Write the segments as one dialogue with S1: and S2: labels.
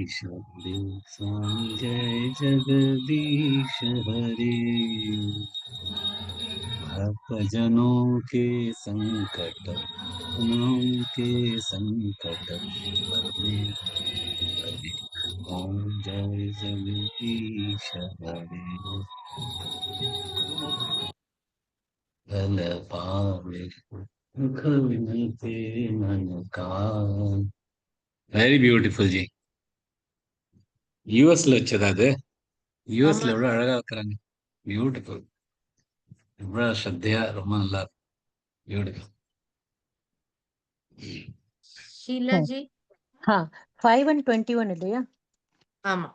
S1: हरे स्वामी जय जगदीश हरे। भक्तजनों के संकट के संकट हरने हरे। ओम जय जगदीश हरे। बल पावे मन का। Very beautiful G. யூஎஸ்ல வச்சதா அது? யூஎஸ்ல எவ்வளவு அழகா வைக்கிறாங்க. பியூட்டிஃபுல். எவ்வளவு ஸ்ரத்தையா, ரொம்ப நல்லா இருக்கு. பியூட்டிஃபுல்.
S2: ஷீலா ஜி.
S3: 5 and 21 இல்லையா?
S2: ஆமா.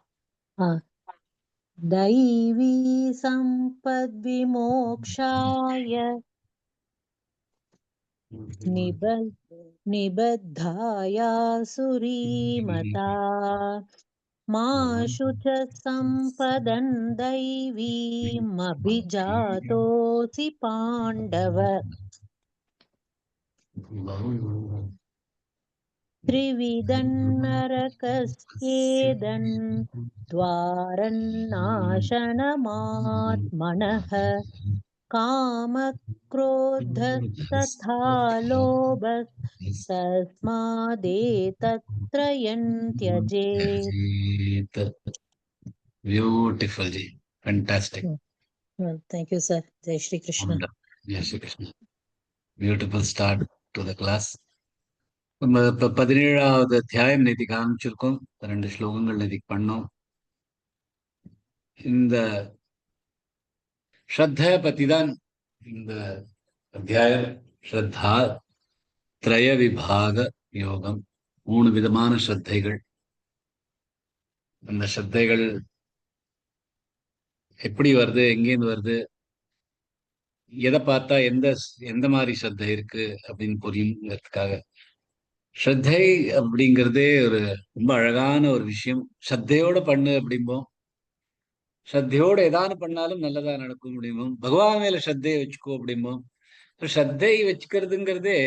S3: दैवी सम्पद्विमोक्षाय निबद्धाया सुरीमता माशु च सम्पदन् दैवीमभिजातोऽसि पाण्डव त्रिविधन्नरकस्येदन् द्वारन्नाशनमात्मनः कामक्रोधस्तथा लोभस्तस्मादेतत्त्रयं त्यजेत्.
S1: Beautiful ji. Fantastic.
S3: Thank you, sir. Jai Shri Krishna.
S1: Jai Shri Krishna. Beautiful start to the class. நம்ம இப்ப 17வது அத்தியாயம் நேத்திக்கு ஆரம்பிச்சிருக்கோம். 2 ஸ்லோகங்கள் நேத்திக்கு பண்ணோம். இந்த ஸ்ரத்த பத்தி தான் இந்த அத்தியாயம். ஸ்ரத்தா திரய விபாக யோகம். 3 விதமான ஸ்ரத்தைகள். அந்த ஸ்ரத்தைகள் எப்படி வருது, எங்கேருந்து வருது, எதை பார்த்தா எந்த மாதிரி ஸ்ரத்தை இருக்கு அப்படின்னு புரியுங்கிறதுக்காக. ஸ்ரத்தை அப்படிங்கிறதே ஒரு ரொம்ப அழகான ஒரு விஷயம். ஸ்ரத்தையோட பண்ணு அப்படிம்போம். ஸ்ரத்தையோட ஏதானு பண்ணாலும் நல்லதா நடக்கும் அப்படிம்போம். பகவான் மேல ஸ்ரத்தையை வச்சுக்கோ அப்படிம்போம். ஸ்ரத்தை வச்சுக்கிறதுங்கிறதே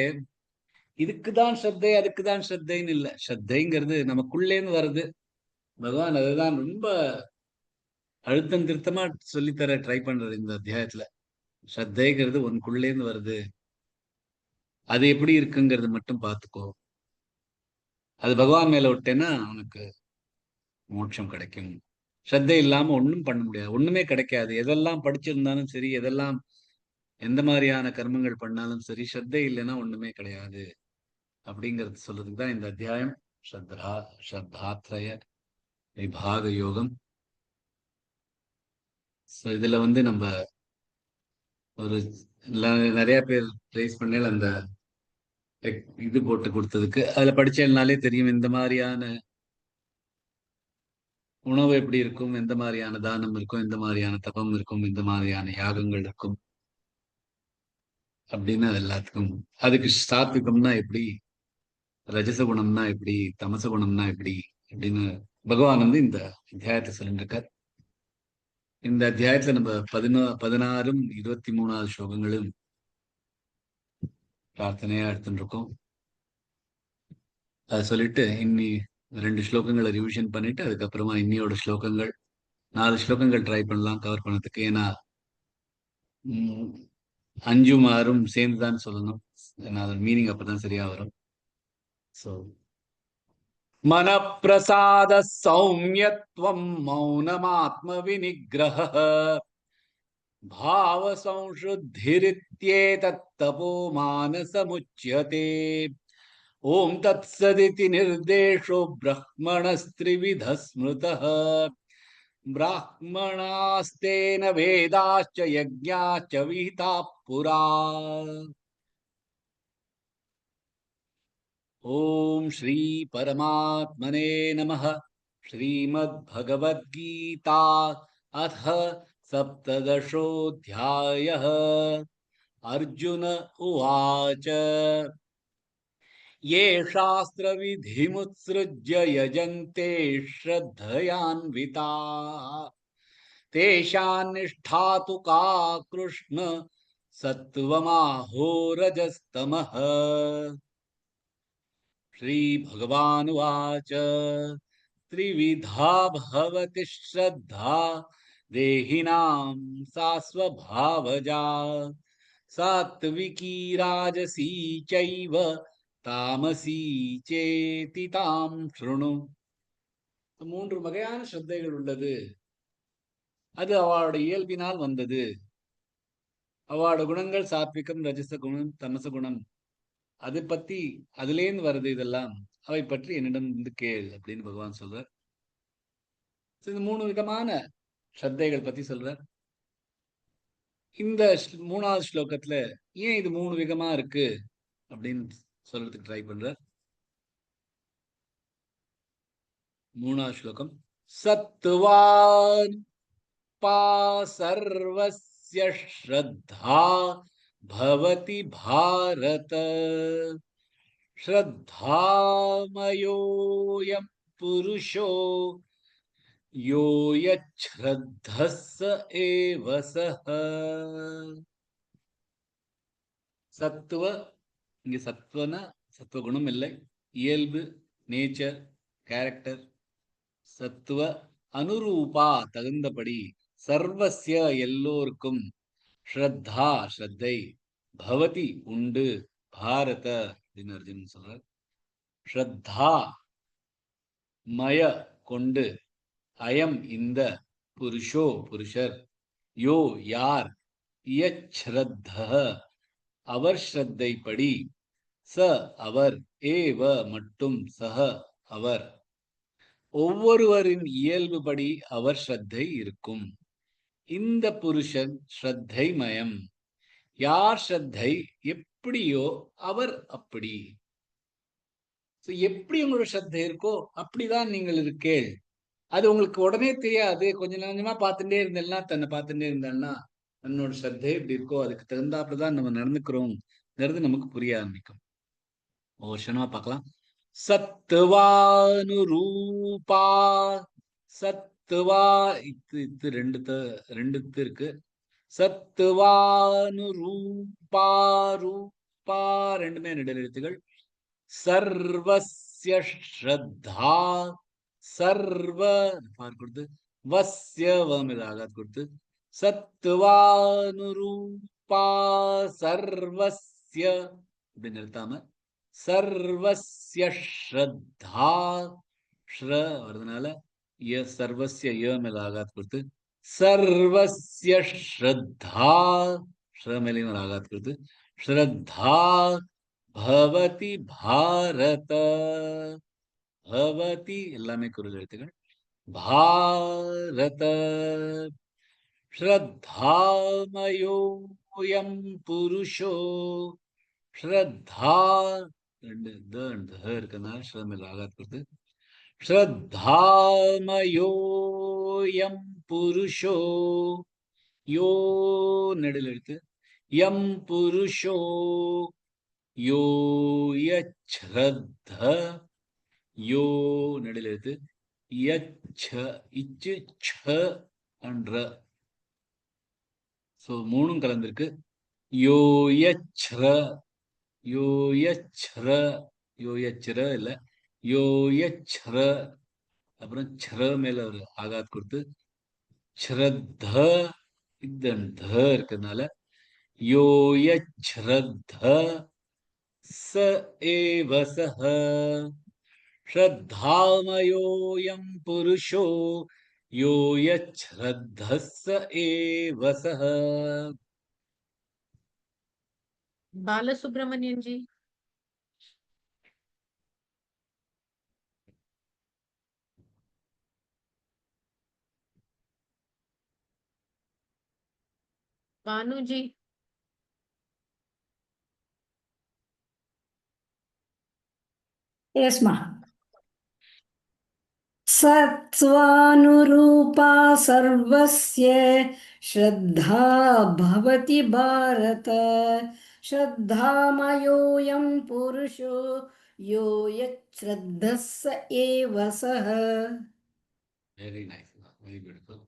S1: இதுக்குதான் ஸ்ரத்தை அதுக்குதான் ஸ்ரத்தைன்னு இல்லை. ஸ்ரத்தைங்கிறது நமக்குள்ளேன்னு வருது. பகவான் அதுதான் ரொம்ப அழுத்தம் திருத்தமா சொல்லித்தர ட்ரை பண்றது இந்த அத்தியாயத்துல. ஸ்ரத்தைங்கிறது உனக்குள்ளேன்னு வருது, அது எப்படி இருக்குங்கிறது மட்டும் பார்த்துக்கோ. அது பகவான் மேல விட்டேன்னா உனக்கு மோட்சம் கிடைக்கும். ஸ்ரத்தை இல்லாம ஒண்ணும் பண்ண முடியாது, ஒண்ணுமே கிடைக்காது. எதெல்லாம் படிச்சிருந்தாலும் சரி, எதெல்லாம் எந்த மாதிரியான கர்மங்கள் பண்ணாலும் சரி, ஸ்ரத்தை இல்லைன்னா ஒண்ணுமே கிடையாது அப்படிங்கிறது சொல்றதுக்கு தான் இந்த அத்தியாயம். ஸ்ரத்தாத்ரய விபாக யோகம். இதுல நம்ம ஒரு நிறைய பேர் ரைஸ் பண்ணல அந்த இது போட்டு கொடுத்ததுக்கு. அதுல படிச்சேன்னாலே தெரியும் இந்த மாதிரியான உணவு எப்படி இருக்கும், எந்த மாதிரியான தானம் இருக்கும், எந்த மாதிரியான தபம் இருக்கும், எந்த மாதிரியான யாகங்கள் இருக்கும் அப்படின்னு. அது எல்லாத்துக்கும் அதுக்கு சாத்விகம்னா எப்படி, ரஜச குணம்னா எப்படி, தமச குணம்னா எப்படி அப்படின்னு பகவான் இந்த அத்தியாயத்தை சொல்லிருக்கார். இந்த அத்தியாயத்துல நம்ம 16 23 ஸ்லோகங்களும் பிரார்த்தனையா எடுத்துட்டு இருக்கோம். அதை சொல்லிட்டு இன்னி 2 ஸ்லோகங்களை ரிவிஷன் பண்ணிட்டு அதுக்கப்புறமா இன்னியோட ஸ்லோகங்கள் 4 ஸ்லோகங்கள் ட்ரை பண்ணலாம் கவர் பண்ணதுக்கு. ஏன்னா 5 6 சேர்ந்துதான் சொல்லணும். ஏன்னா அதோட மீனிங் அப்பதான் சரியா வரும். ஸோ மனப்பிரசாத சௌமியத்வம் மௌனமாத்ம விநிகிரஹ பாவ சம்சுத்திரித்யேதத் தபோ மானசமுச்யதே. ஓம் தத்சதிதி நிர்தேஷோ பிரஹ்மணஸ்த்ரிவித ஸ்மிருதः ब्राह्मणास्तेन वेदाश्च यज्ञाश्च विहिताः पुरा. ओम श्री परमात्मने नमः. श्रीमद्भगवद्गीता अथ सप्तदशोऽध्यायः. अर्जुन उवाच ये शास्त्रविधिमुत्सृज्य यजन्ते श्रद्धयान्विताः तेषां निष्ठा तु का कृष्ण सत्त्वमाहो रजस्तमः. श्रीभगवानुवाच त्रिविधा भवति श्रद्धा देहिनां सा स्वभावजा सात्विकी राजसी चैव तामसी चेति तां शृणु. மூன்று வகையான ஸ்ரத்தைகள் உள்ளது. அது அவளோட இயல்பினால் வந்தது. அவளோட குணங்கள் சாத்விகம், ரஜச குணம், தமச குணம். அது பத்தி அதுலேருந்து வருது இதெல்லாம். அவை பற்றி என்னிடம் வந்து கேள் அப்படின்னு பகவான் சொல்றார். இந்த 3 விதமான ஸ்ரத்தைகள் பத்தி சொல்றார். இந்த 3வது ஸ்லோகத்துல ஏன் இது 3 விதமா இருக்கு அப்படின்னு சொல்றதுக்கு ட்ரை பண்றார். 3வது ஸ்லோகம். சத்வான் பா சர்வஸ்ய ஸ்ரத்தா பவதி பாரத ஸ்ரத்தாமயோயம் புருஷோ யோ யச்ச்ரத்தஸ்ஸ ஏவ ஸஹ. சத்துவ, இங்க சத்வன சத்துவகுணம் இல்லை, இயல்பு, நேச்சர், கேரக்டர். சத்துவ அனுரூபா தகுந்தபடி, சர்வஸ்ய எல்லோருக்கும், ஸ்ரத்தா ஸ்ரத்தை, பவதி உண்டு, பாரத அப்படின்னு அர்ஜுனன் சொல்றார். ஸ்ரத்தா மய கொண்டு, அயம் இந்த, புருஷோ புருஷர், யோ யார், யச்ச்ரத்த அவர் ஸ்ரத்தைப்படி, ச அவர், ஏவ மட்டும், சஹ அவர், ஒவ்வொருவரின் இயல்புபடி அவர் ஸ்ரத்தை இருக்கும். இந்த புருஷன் ஸ்ரத்தை மயம். யார் ஸ்ரத்தை எப்படியோ அவர் அப்படி. எப்படி உங்களோட ஸ்ரத்தை இருக்கோ அப்படிதான் நீங்கள் இருக்கேள். அது உங்களுக்கு உடனே தெரியாது. கொஞ்சம் கொஞ்சமா பார்த்துட்டே இருந்தேன்னா, தன்னை பார்த்துட்டே இருந்தான்னா, தன்னோட ஸ்ரத்தை எப்படி இருக்கோ அதுக்கு தகுந்தாப்புலதான் நம்ம நடந்துக்கிறோம்ங்கிறது நமக்கு புரிய ஆரம்பிக்கும். ஓஷனா பார்க்கலாம். சத்துவானுரூபா, சத்துவா இது ரெண்டு இருக்கு. சத்துவானுரூபா, ரூபா ரெண்டுமே 2 எழுத்துகள். சர்வஸ்ய ஸ்ரத்தா, சர்வ கொடுத்து, வஸ்ய ஆகாத் கொடுத்து, சத்துவானுரூபா சர்வஸ்ய அப்படின்னு நிறுத்தாம, சர்வஸ்ய ஸ்ரத்தா, ஸ்ர வருதுனால சர்வஸ்ய மேல ஆகாத் கொடுத்து, சர்வஸ்ய ஸ்ரத்தா, ஸ்ர மேலையும் ஆகாத் கொடுத்து, ஸ்ரத்தா பவதி பாரத. பவதி எல்லாமே குரல் எழுத்துக்கள். பாரத ஸ்ரத்தாமயோயம் புருஷோ, ஸ்ரத்தா 2 இருக்கனால ஸ்ரமேல ஆகாத் கொடுத்து, ஸ்ரத்தாமயோயம் புருஷோ, யோ நெடில் எழுத்து, யம் புருஷோ, யோ யச்ச்ரத்த, யோ நெடில் எழுத்து, யச்ச இச்சு ச என்ற, சோ 3ம் கலந்திருக்கு. யோ யச்ச்ர, யோ யச்ச்ர, யோ யச்ச்ர இல்ல, யோ யச்ச்ர, அப்புறம் ச்ர மேல ஒரு ஆகாத் கொடுத்து, ஸ்ரத்த இந்த இருக்கிறதுனால, யோ யச்ச்ரத்த स एव सः श्रद्धामयोऽयं पुरुषो यो यच्छ्रद्धः स एव सः.
S2: बालसुब्रमण्यन जी. भानु जी.
S4: Yes, ma. सत्त्वानुरूपा सर्वस्य श्रद्धा भवति भारत श्रद्धामयोऽयं पुरुषो यो यच्छ्रद्धः स एव सः.
S1: Very nice, very beautiful.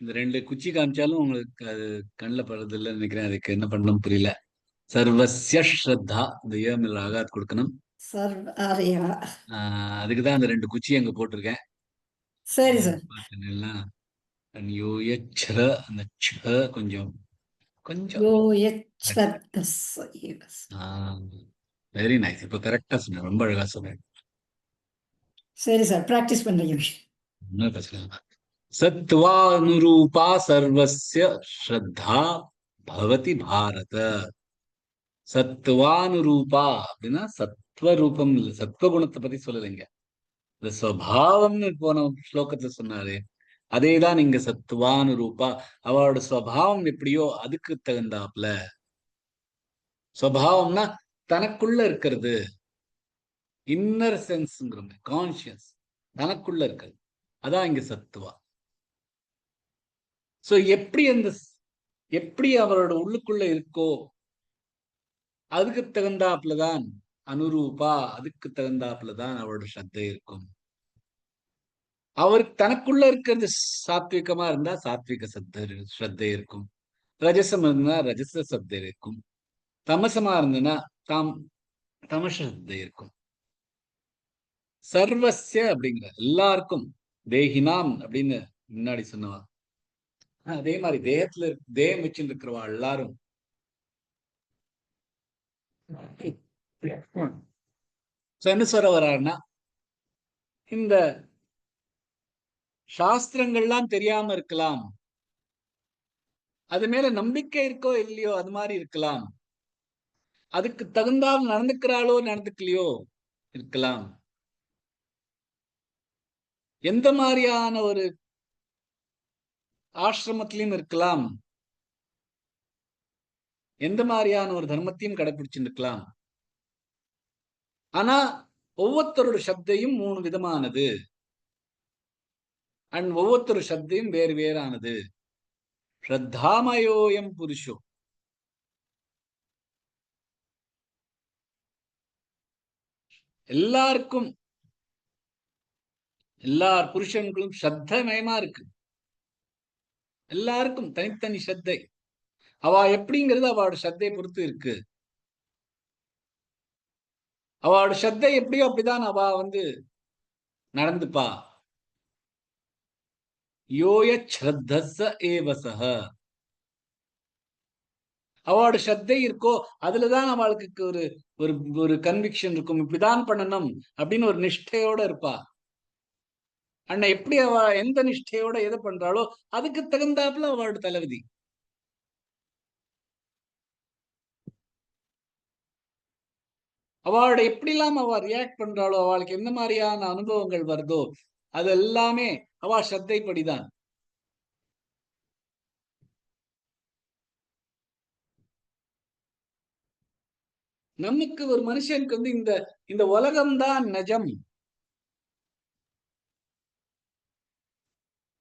S1: இந்த 2 குச்சி காமிச்சாலும் உங்களுக்கு அது கண்ணில் படுறது இல்லைன்னு நினைக்கிறேன். அதுக்கு என்ன பண்ணணும் புரியல. சர்வஸ்ய ஸ்ரத்தா, இந்த ஆகாத் கொடுக்கணும்.
S4: சர்வ
S1: அதுக்குதான் அந்த 2 குச்சி அங்க போட்டிருக்கேன்.
S4: சரி சார்.
S1: பார்த்தீங்கன்னா யோயச்ர அந்த ச கொஞ்சம் கொஞ்சம்
S4: யோ யச்ரத்தஸ்ஸ ஏவ
S1: வெரி நைஸ். இப்ப கரெக்டா சொன்னேன், ரொம்ப அழகா சொன்னேன்.
S4: சரி சார், ப்ராக்டிஸ் பண்றீங்க.
S1: ஒண்ணும் பிரச்சனை இல்ல. சத்வானுரூபா சர்வஸ்ய ஸ்ரத்தா பவதி பாரத. சத்வானுரூபா அப்படின்னா சத்வரூபம் இல்ல, சத்வகுணத்தை பத்தி சொல்லலைங்க. இந்த ஸ்வபாவம்னு போன ஸ்லோகத்துல சொன்னாரு, அதேதான் இங்க சத்வானுரூபா. அவளோட ஸ்வபாவம் எப்படியோ அதுக்கு தகுந்தாப்புல. ஸ்வபாவம்னா தனக்குள்ள இருக்கிறது, இன்னர் சென்ஸ்ங்கிறோம், கான்சியஸ், தனக்குள்ள இருக்கிறது, அதான் இங்க சத்துவா. சோ எப்படி அவரோட உள்ளுக்குள்ள இருக்கோ அதுக்கு தகுந்தாப்புலதான் அனுரூபா, அதுக்கு தகுந்தாப்புலதான் அவரோட ஸ்ரத்தை இருக்கும். அவருக்கு தனக்குள்ள இருக்கிறது சாத்விகமா இருந்தா சாத்விக ஸ்ரத்தை இருக்கும், ரஜசம் இருந்தா ரஜச ஸ்ரத்தை இருக்கும், தமசமா இருந்ததுன்னா தமச ஸ்ரத்தை இருக்கும். சர்வஸ்ய அப்படிங்கிற எல்லாருக்கும், தேகினாம் அப்படின்னு முன்னாடி சொன்னவா, அதே மாதிரி தேகத்துல தேகம் வச்சுட்டு இருக்கிறவா எல்லாரும் என்ன சொல்ல வர்றாருன்னா, இந்த சாஸ்திரங்கள்லாம் தெரியாம இருக்கலாம், அது மேல நம்பிக்கை இருக்கோ இல்லையோ அது மாதிரி இருக்கலாம், அதுக்கு தகுந்தால் நடந்துக்கிறாளோ நடந்துக்கலையோ இருக்கலாம், எந்த மாதிரியான ஒரு ஆசிரமத்திலையும் இருக்கலாம், எந்த மாதிரியான ஒரு தர்மத்தையும் கடைபிடிச்சிருக்கலாம். ஆனா ஒவ்வொருத்தரோட சப்தையும் 3 விதமானது, அண்ட் ஒவ்வொருத்தரு சப்தையும் வேறு வேறானது. ஸ்ரத்தாமயோயம் புருஷோ, எல்லாருக்கும், எல்லா புருஷன்களும் ஸ்ரத்தமயமா இருக்கு. எல்லாருக்கும் தனித்தனி ஸ்ரத்தை. அவ எப்படிங்கிறது அவளோட ஸ்ரத்தையை பொறுத்து இருக்கு. அவளோட ஸ்ரத்தை எப்படியோ அப்படிதான் அவ நடந்துப்பா. யோய ஸ்ரத்தஸ்ஸ ஏவசஹ, அவளோட ஸ்ரத்தை இருக்கோ அதுலதான் அவளுக்கு ஒரு ஒரு ஒரு கன்விக்ஷன் இருக்கும், இப்படிதான் பண்ணணும் அப்படின்னு ஒரு நிஷ்டையோட இருப்பா. அண்ணா எப்படி அவ எந்த நிஷ்டையோட எதை பண்றாளோ அதுக்கு தகுந்தாப்புல அவளோட தலைவிதி. அவளோட எப்படிலாம் அவ ரியாக்ட் பண்றாளோ, அவளுக்கு எந்த மாதிரியான அனுபவங்கள் வருதோ அது எல்லாமே அவ ஸ்ரத்தைப்படிதான். நமக்கு ஒரு மனுஷனுக்கு இந்த இந்த உலகம்தான் நிஜம்,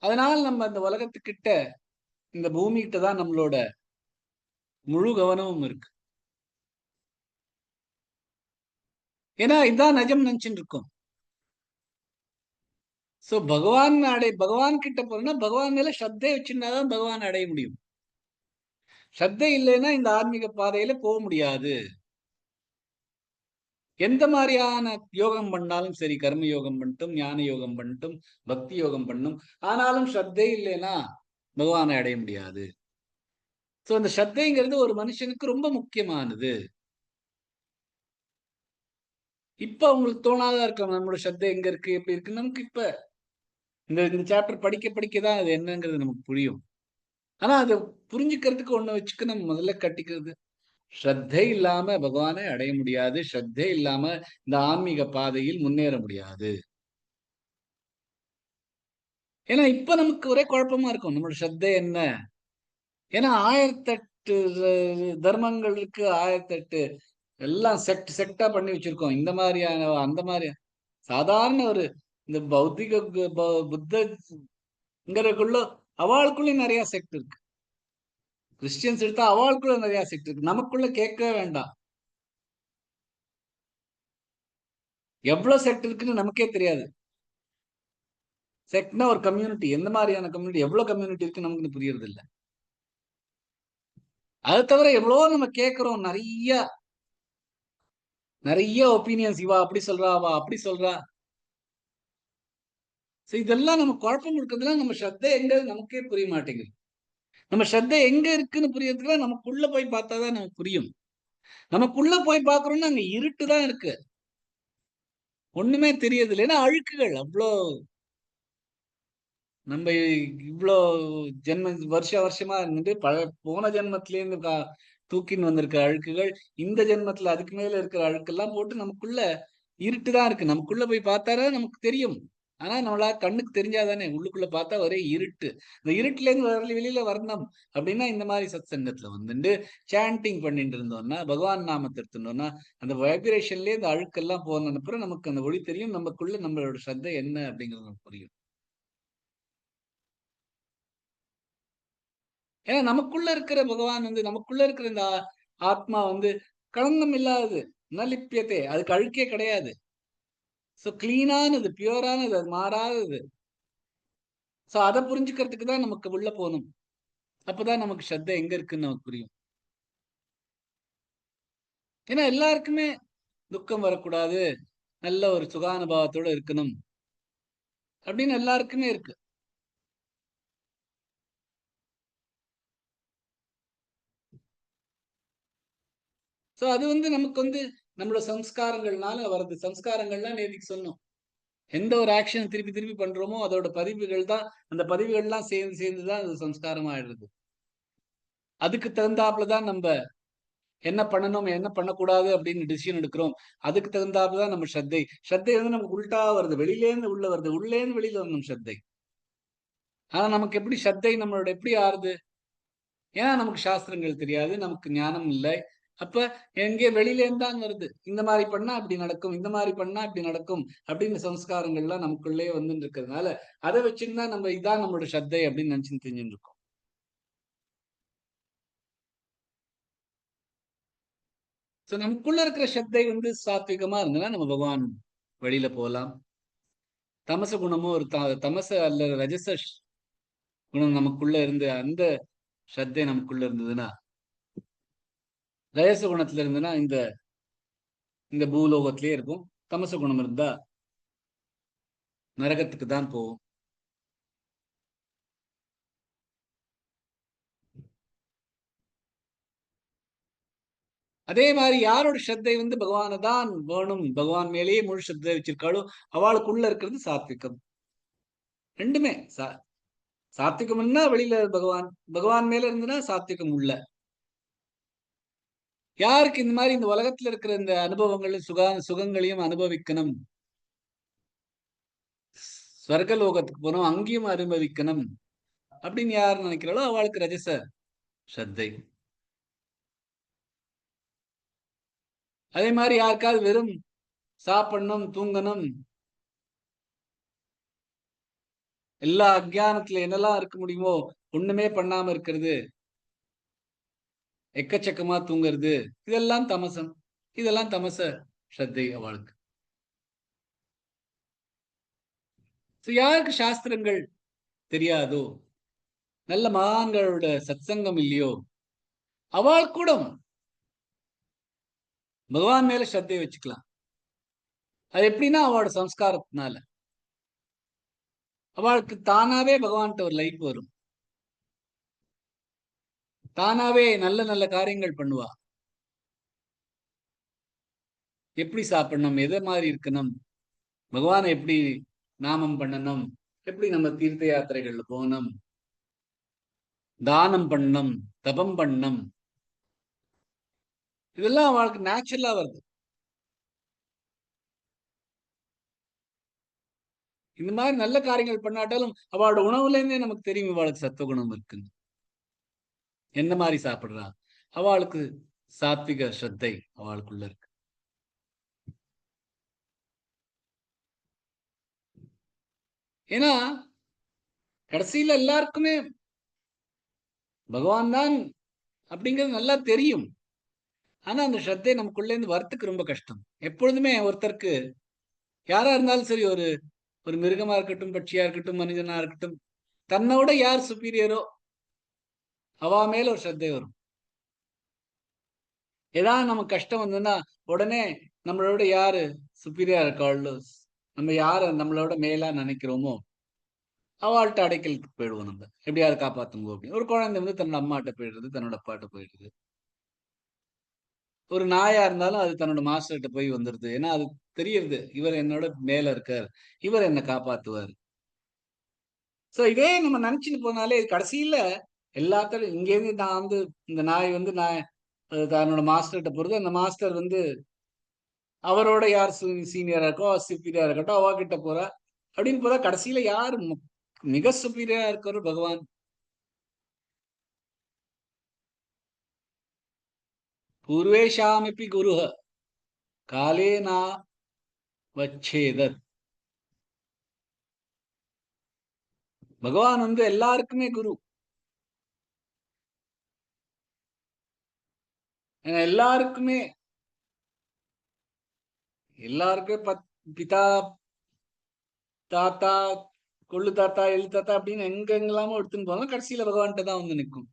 S1: அதனால நம்ம அந்த உலகத்துக்கிட்ட, இந்த பூமி கிட்ட தான் நம்மளோட முழு கவனமும் இருக்கு. ஏன்னா இதுதான் நிஜம் நினைச்சுட்டு இருக்கோம். சோ பகவான் கிட்ட போறோம்னா பகவான் மேல ஸ்ரத்தை வச்சிருந்தாதான் பகவான் அடைய முடியும். ஸ்ரத்தை இல்லைன்னா இந்த ஆன்மீக பாதையில போக முடியாது. எந்த மாதிரியான யோகம் பண்ணாலும் சரி, கர்ம யோகம் பண்ணட்டும், ஞான யோகம் பண்ணட்டும், பக்தி யோகம் பண்ணும், ஆனாலும் ஸ்ரத்தை இல்லைன்னா பகவானை அடைய முடியாது. சோ அந்த ஸ்ரத்தைங்கிறது ஒரு மனுஷனுக்கு ரொம்ப முக்கியமானது. இப்ப உங்களுக்கு தோணாதா இருக்கலாம் நம்மளோட ஸ்ரத்தை எங்க இருக்கு எப்படி இருக்கு. நமக்கு இப்ப இந்த சாப்டர் படிக்க படிக்கதான் அது என்னங்கிறது நமக்கு புரியும். ஆனா அதை புரிஞ்சுக்கிறதுக்கு ஒண்ணு வச்சுக்க நம்ம முதல்ல கட்டிக்கிறது, ஸ்ரத்தை இல்லாம பகவானை அடைய முடியாது, ஸ்ரத்தை இல்லாம இந்த ஆன்மீக பாதையில் முன்னேற முடியாது. ஏன்னா இப்ப நமக்கு ஒரே குழப்பமா இருக்கும், நம்மளோட ஸ்ரத்தை என்ன. ஏன்னா 1008 தர்மங்கள் இருக்கு, 1008 எல்லாம் செக்டா பண்ணி வச்சிருக்கோம். இந்த மாதிரியான அந்த மாதிரி சாதாரண ஒரு இந்த பௌத்திக புத்தங்கிறக்குள்ள அவளுக்குள்ளயும் நிறைய செக்ட் இருக்கு. கிறிஸ்டியன்ஸ் எடுத்தா அவளுக்குள்ள நிறைய செக்ட் இருக்கு. நமக்குள்ள கேட்கவே வேண்டாம், எவ்வளவு செக்ட் இருக்குன்னு நமக்கே தெரியாது. செக்ட்னா ஒரு கம்யூனிட்டி, எந்த மாதிரியான கம்யூனிட்டி, எவ்வளவு கம்யூனிட்டி இருக்கு நமக்கு புரியறது இல்லை. அதை தவிர எவ்வளவோ நம்ம கேட்கிறோம், நிறைய ஒப்பீனியன்ஸ், இவா அப்படி சொல்றா, அவா அப்படி சொல்றா. இதெல்லாம் நம்ம குழப்பம் இருக்கிறதுலாம் நம்ம ஸ்ரத்தை எங்க நமக்கே புரிய மாட்டேங்குது. நம்ம ஸ்ரத்தை எங்க இருக்குன்னு புரியறதுக்குலாம் நமக்குள்ள போய் பார்த்தாதான் நமக்கு புரியும். நமக்குள்ள போய் பார்க்கறோம்னா அங்க இருட்டு தான் இருக்கு, ஒண்ணுமே தெரியுது இல்லை. ஏன்னா அழுக்குகள் அவ்வளோ, நம்ம இவ்வளோ வருஷமா இருந்து போன ஜென்மத்திலேருந்து தூக்கின்னு வந்திருக்கிற அழுக்குகள், இந்த ஜென்மத்துல அதுக்கு மேல இருக்கிற அழுக்கெல்லாம் போட்டு நமக்குள்ள இருட்டு தான் இருக்கு. நமக்குள்ள போய் பார்த்தாரா நமக்கு தெரியும். ஆனா நம்மளா கண்ணுக்கு தெரிஞ்சாதானே, உள்ளுக்குள்ள பார்த்தா ஒரே இருட்டு. இந்த இருட்டுல இருந்து வெளியில வரணும் அப்படின்னா இந்த மாதிரி சத் சங்கத்துல வந்துட்டு சாண்டிங் பண்ணிட்டு இருந்தோம்னா, பகவான் நாமத்தை எடுத்துட்டோம்னா, அந்த வைப்ரேஷன்லயே இந்த அழுக்கெல்லாம் போன அப்புறம் நமக்கு அந்த ஒளி தெரியும். நமக்குள்ள நம்மளோட ஸ்ரத்தை என்ன அப்படிங்கிறது நமக்கு புரியும். ஏன்னா நமக்குள்ள இருக்கிற பகவான் நமக்குள்ள இருக்கிற இந்த ஆத்மா களங்கம் இல்லாதது, நலிப்பியத்தே, அதுக்கு அழுக்கே கிடையாது. சோ கிளீனானது, பியூரானது, அது மாறாதது. சோ அதை புரிஞ்சுக்கிறதுக்கு தான் நமக்கு உள்ள போகணும். அப்பதான் நமக்கு ஸ்ரத்தை எங்க இருக்குன்னு நமக்கு புரியும். ஏன்னா எல்லாருக்குமே துக்கம் வரக்கூடாது, நல்ல ஒரு சுகானுபவத்தோட இருக்கணும் அப்படின்னு எல்லாருக்குமே இருக்கு. சோ அது நமக்கு நம்மளோட சம்ஸ்காரங்கள்னால வருது. சம்ஸ்காரங்கள்லாம் நேத்திக்கு சொன்னோம். எந்த ஒரு ஆக்ஷன் திருப்பி திருப்பி பண்றோமோ அதோட பதிவுகள் தான், அந்த பதிவுகள்லாம் சேர்ந்து சேர்ந்துதான் அது சம்ஸ்காரமா ஆயிடுது. அதுக்கு தகுந்தாப்புல தான் நம்ம என்ன பண்ணணும் என்ன பண்ணக்கூடாது அப்படின்னு டிசிஷன் எடுக்கிறோம். அதுக்கு தகுந்தாப்புல தான் நம்ம ஸ்ரத்தை. ஸ்ரத்தை நமக்கு உள்டா வருது, வெளியிலேருந்து உள்ள வருது, உள்ளேருந்து வெளியில வரணும் ஸ்ரத்தை. ஆனா நமக்கு எப்படி ஸ்ரத்தை நம்மளோட எப்படி ஆறுது? ஏன்னா நமக்கு சாஸ்திரங்கள் தெரியாது, நமக்கு ஞானம் இல்லை. அப்ப எங்கே வெளியில இருந்தான் வருது. இந்த மாதிரி பண்ணா அப்படி நடக்கும், இந்த மாதிரி பண்ணா இப்படி நடக்கும் அப்படின்னு சம்ஸ்காரங்கள்லாம் நமக்குள்ளே வந்துட்டு இருக்கிறதுனால அதை வச்சுன்னா நம்ம இதான் நம்மளோட ஸ்ரத்தை அப்படின்னு நினைச்சுன்னு தெரிஞ்சுட்டு இருக்கோம். சோ நமக்குள்ள இருக்கிற ஸ்ரத்தை சாத்விகமா இருந்ததுன்னா நம்ம பகவான் வெளியில போகலாம். தமச குணமும் ஒரு தமச அல்ல ரஜச குணம் நமக்குள்ள இருந்து அந்த ஸ்ரத்தை நமக்குள்ள இருந்ததுன்னா, ரஜச குணத்துல இருந்ததுன்னா இந்த இந்த பூலோகத்திலேயே இருக்கும். தமச குணம் இருந்தா நரகத்துக்கு தான் போகும். அதே மாதிரி யாரோட ஸ்ரத்தை பகவானை தான் வேணும், பகவான் மேலேயே முழு ஸ்ரத்தை வச்சிருக்காளோ அவளுக்குள்ள இருக்கிறது சாத்விகம். ரெண்டுமே சாத்விகம்னா வெளியில பகவான், பகவான் மேல இருந்துன்னா சாத்விகம் உள்ள. யாருக்கு இந்த மாதிரி இந்த உலகத்துல இருக்கிற இந்த அனுபவங்களும் சுகங்களையும் அனுபவிக்கணும், ஸ்வர்கலோகத்துக்கு போனோம் அங்கேயும் அனுபவிக்கணும் அப்படின்னு யார் நினைக்கிறாளோ அவளுக்கு ரஜச ஸ்ரத்தை. அதே மாதிரி யாருக்காவது வெறும் சாப்பிடணும், தூங்கணும், எல்லா அஜ்ஞானத்துல என்னெல்லாம் இருக்க முடியுமோ ஒண்ணுமே பண்ணாம இருக்கிறது, எக்கச்சக்கமா தூங்குறது, இதெல்லாம் தமசம். இதெல்லாம் தமச ஸ்ரத்தை அவளுக்கு. யாருக்கு சாஸ்திரங்கள் தெரியாதோ, நல்ல மகான்களோட சத்சங்கம் இல்லையோ, அவள் கூட பகவான் மேல ஸ்ரத்தையை வச்சுக்கலாம். அது எப்படின்னா அவளோட சம்ஸ்காரத்தினால அவளுக்கு தானாவே பகவான்கிட்ட ஒரு லைஃப் வரும். தானாவே நல்ல நல்ல காரியங்கள் பண்ணுவா. எப்படி சாப்பிடணும், எதை மாதிரி இருக்கணும், பகவானை எப்படி நாமம் பண்ணணும், எப்படி நம்ம தீர்த்த யாத்திரைகள்ல போகணும், தானம் பண்ணணும், தபம் பண்ணணும், இதெல்லாம் அவளுக்கு நேச்சுரலா வருது. இந்த மாதிரி நல்ல காரியங்கள் பண்ணாட்டாலும் அவளோட உணவுல இருந்தே நமக்கு தெரியும் இவளுக்கு சத்துவகுணம் இருக்குன்னு. என்ன மாதிரி சாப்பிடுறா, அவளுக்கு சாத்விக ஸ்ரத்தை அவளுக்குள்ள இருக்கு. ஏன்னா கடைசியில எல்லாருக்குமே பகவான் தான் அப்படிங்கிறது நல்லா தெரியும். ஆனா அந்த ஸ்ரத்தை நமக்குள்ள இருந்து வரத்துக்கு ரொம்ப கஷ்டம். எப்பொழுதுமே ஒருத்தருக்கு யாரா இருந்தாலும் சரி, ஒரு ஒரு மிருகமா இருக்கட்டும், பட்சியா இருக்கட்டும், மனிதனா இருக்கட்டும், தன்னோட யார் சுப்பீரியரோ அவ மேல ஒரு ஸ்ரத்தை வரும். ஏதாவது நமக்கு கஷ்டம் வந்ததுன்னா உடனே நம்மளோட யாரு சுப்பீரியரா இருக்காளோ, நம்ம யார நம்மளோட மேலா நினைக்கிறோமோ அவள்கிட்ட அடைக்கலுக்கு போயிடுவோம். நம்ம எப்படியாவது காப்பாத்துங்க அப்படின்னு. ஒரு குழந்தை வந்து தன்னோட அம்மாட்ட போயிடுறது, தன்னோட அப்பாட்ட போயிடுது. ஒரு நாயா இருந்தாலும் அது தன்னோட மாஸ்டர்கிட்ட போய் வந்துருது. ஏன்னா அது தெரியுது, இவர் என்னோட மேல இருக்கார், இவர் என்ன காப்பாத்துவார். சோ இதே நம்ம நினைச்சுட்டு போனாலே கடைசியில எல்லாத்தோட இங்க இருந்து நான் வந்து இந்த நாய் வந்து நான் தன்னோட மாஸ்டர்கிட்ட போறது, அந்த மாஸ்டர் வந்து அவரோட யார் சீனியரா இருக்கோ சுப்பீரியரா இருக்கட்டும் அவ கிட்ட போறா அப்படின்னு போறா. கடைசியில யாரு மிக சுப்பீரியரா இருக்கிறவர் பகவான். பூர்வேஷாமப்பி குருஹ காலே நா வச்சேதத். பகவான் வந்து எல்லாருக்குமே குரு. ஏன்னா எல்லாருக்குமே எல்லாருக்கும் பிதா, தாத்தா, கொள்ளு தாத்தா, எழு தாத்தா அப்படின்னு எங்கெங்கெல்லாமோ எடுத்துன்னு போனாலும் கடைசியில பகவான்கிட்ட தான் வந்து நிற்கும்.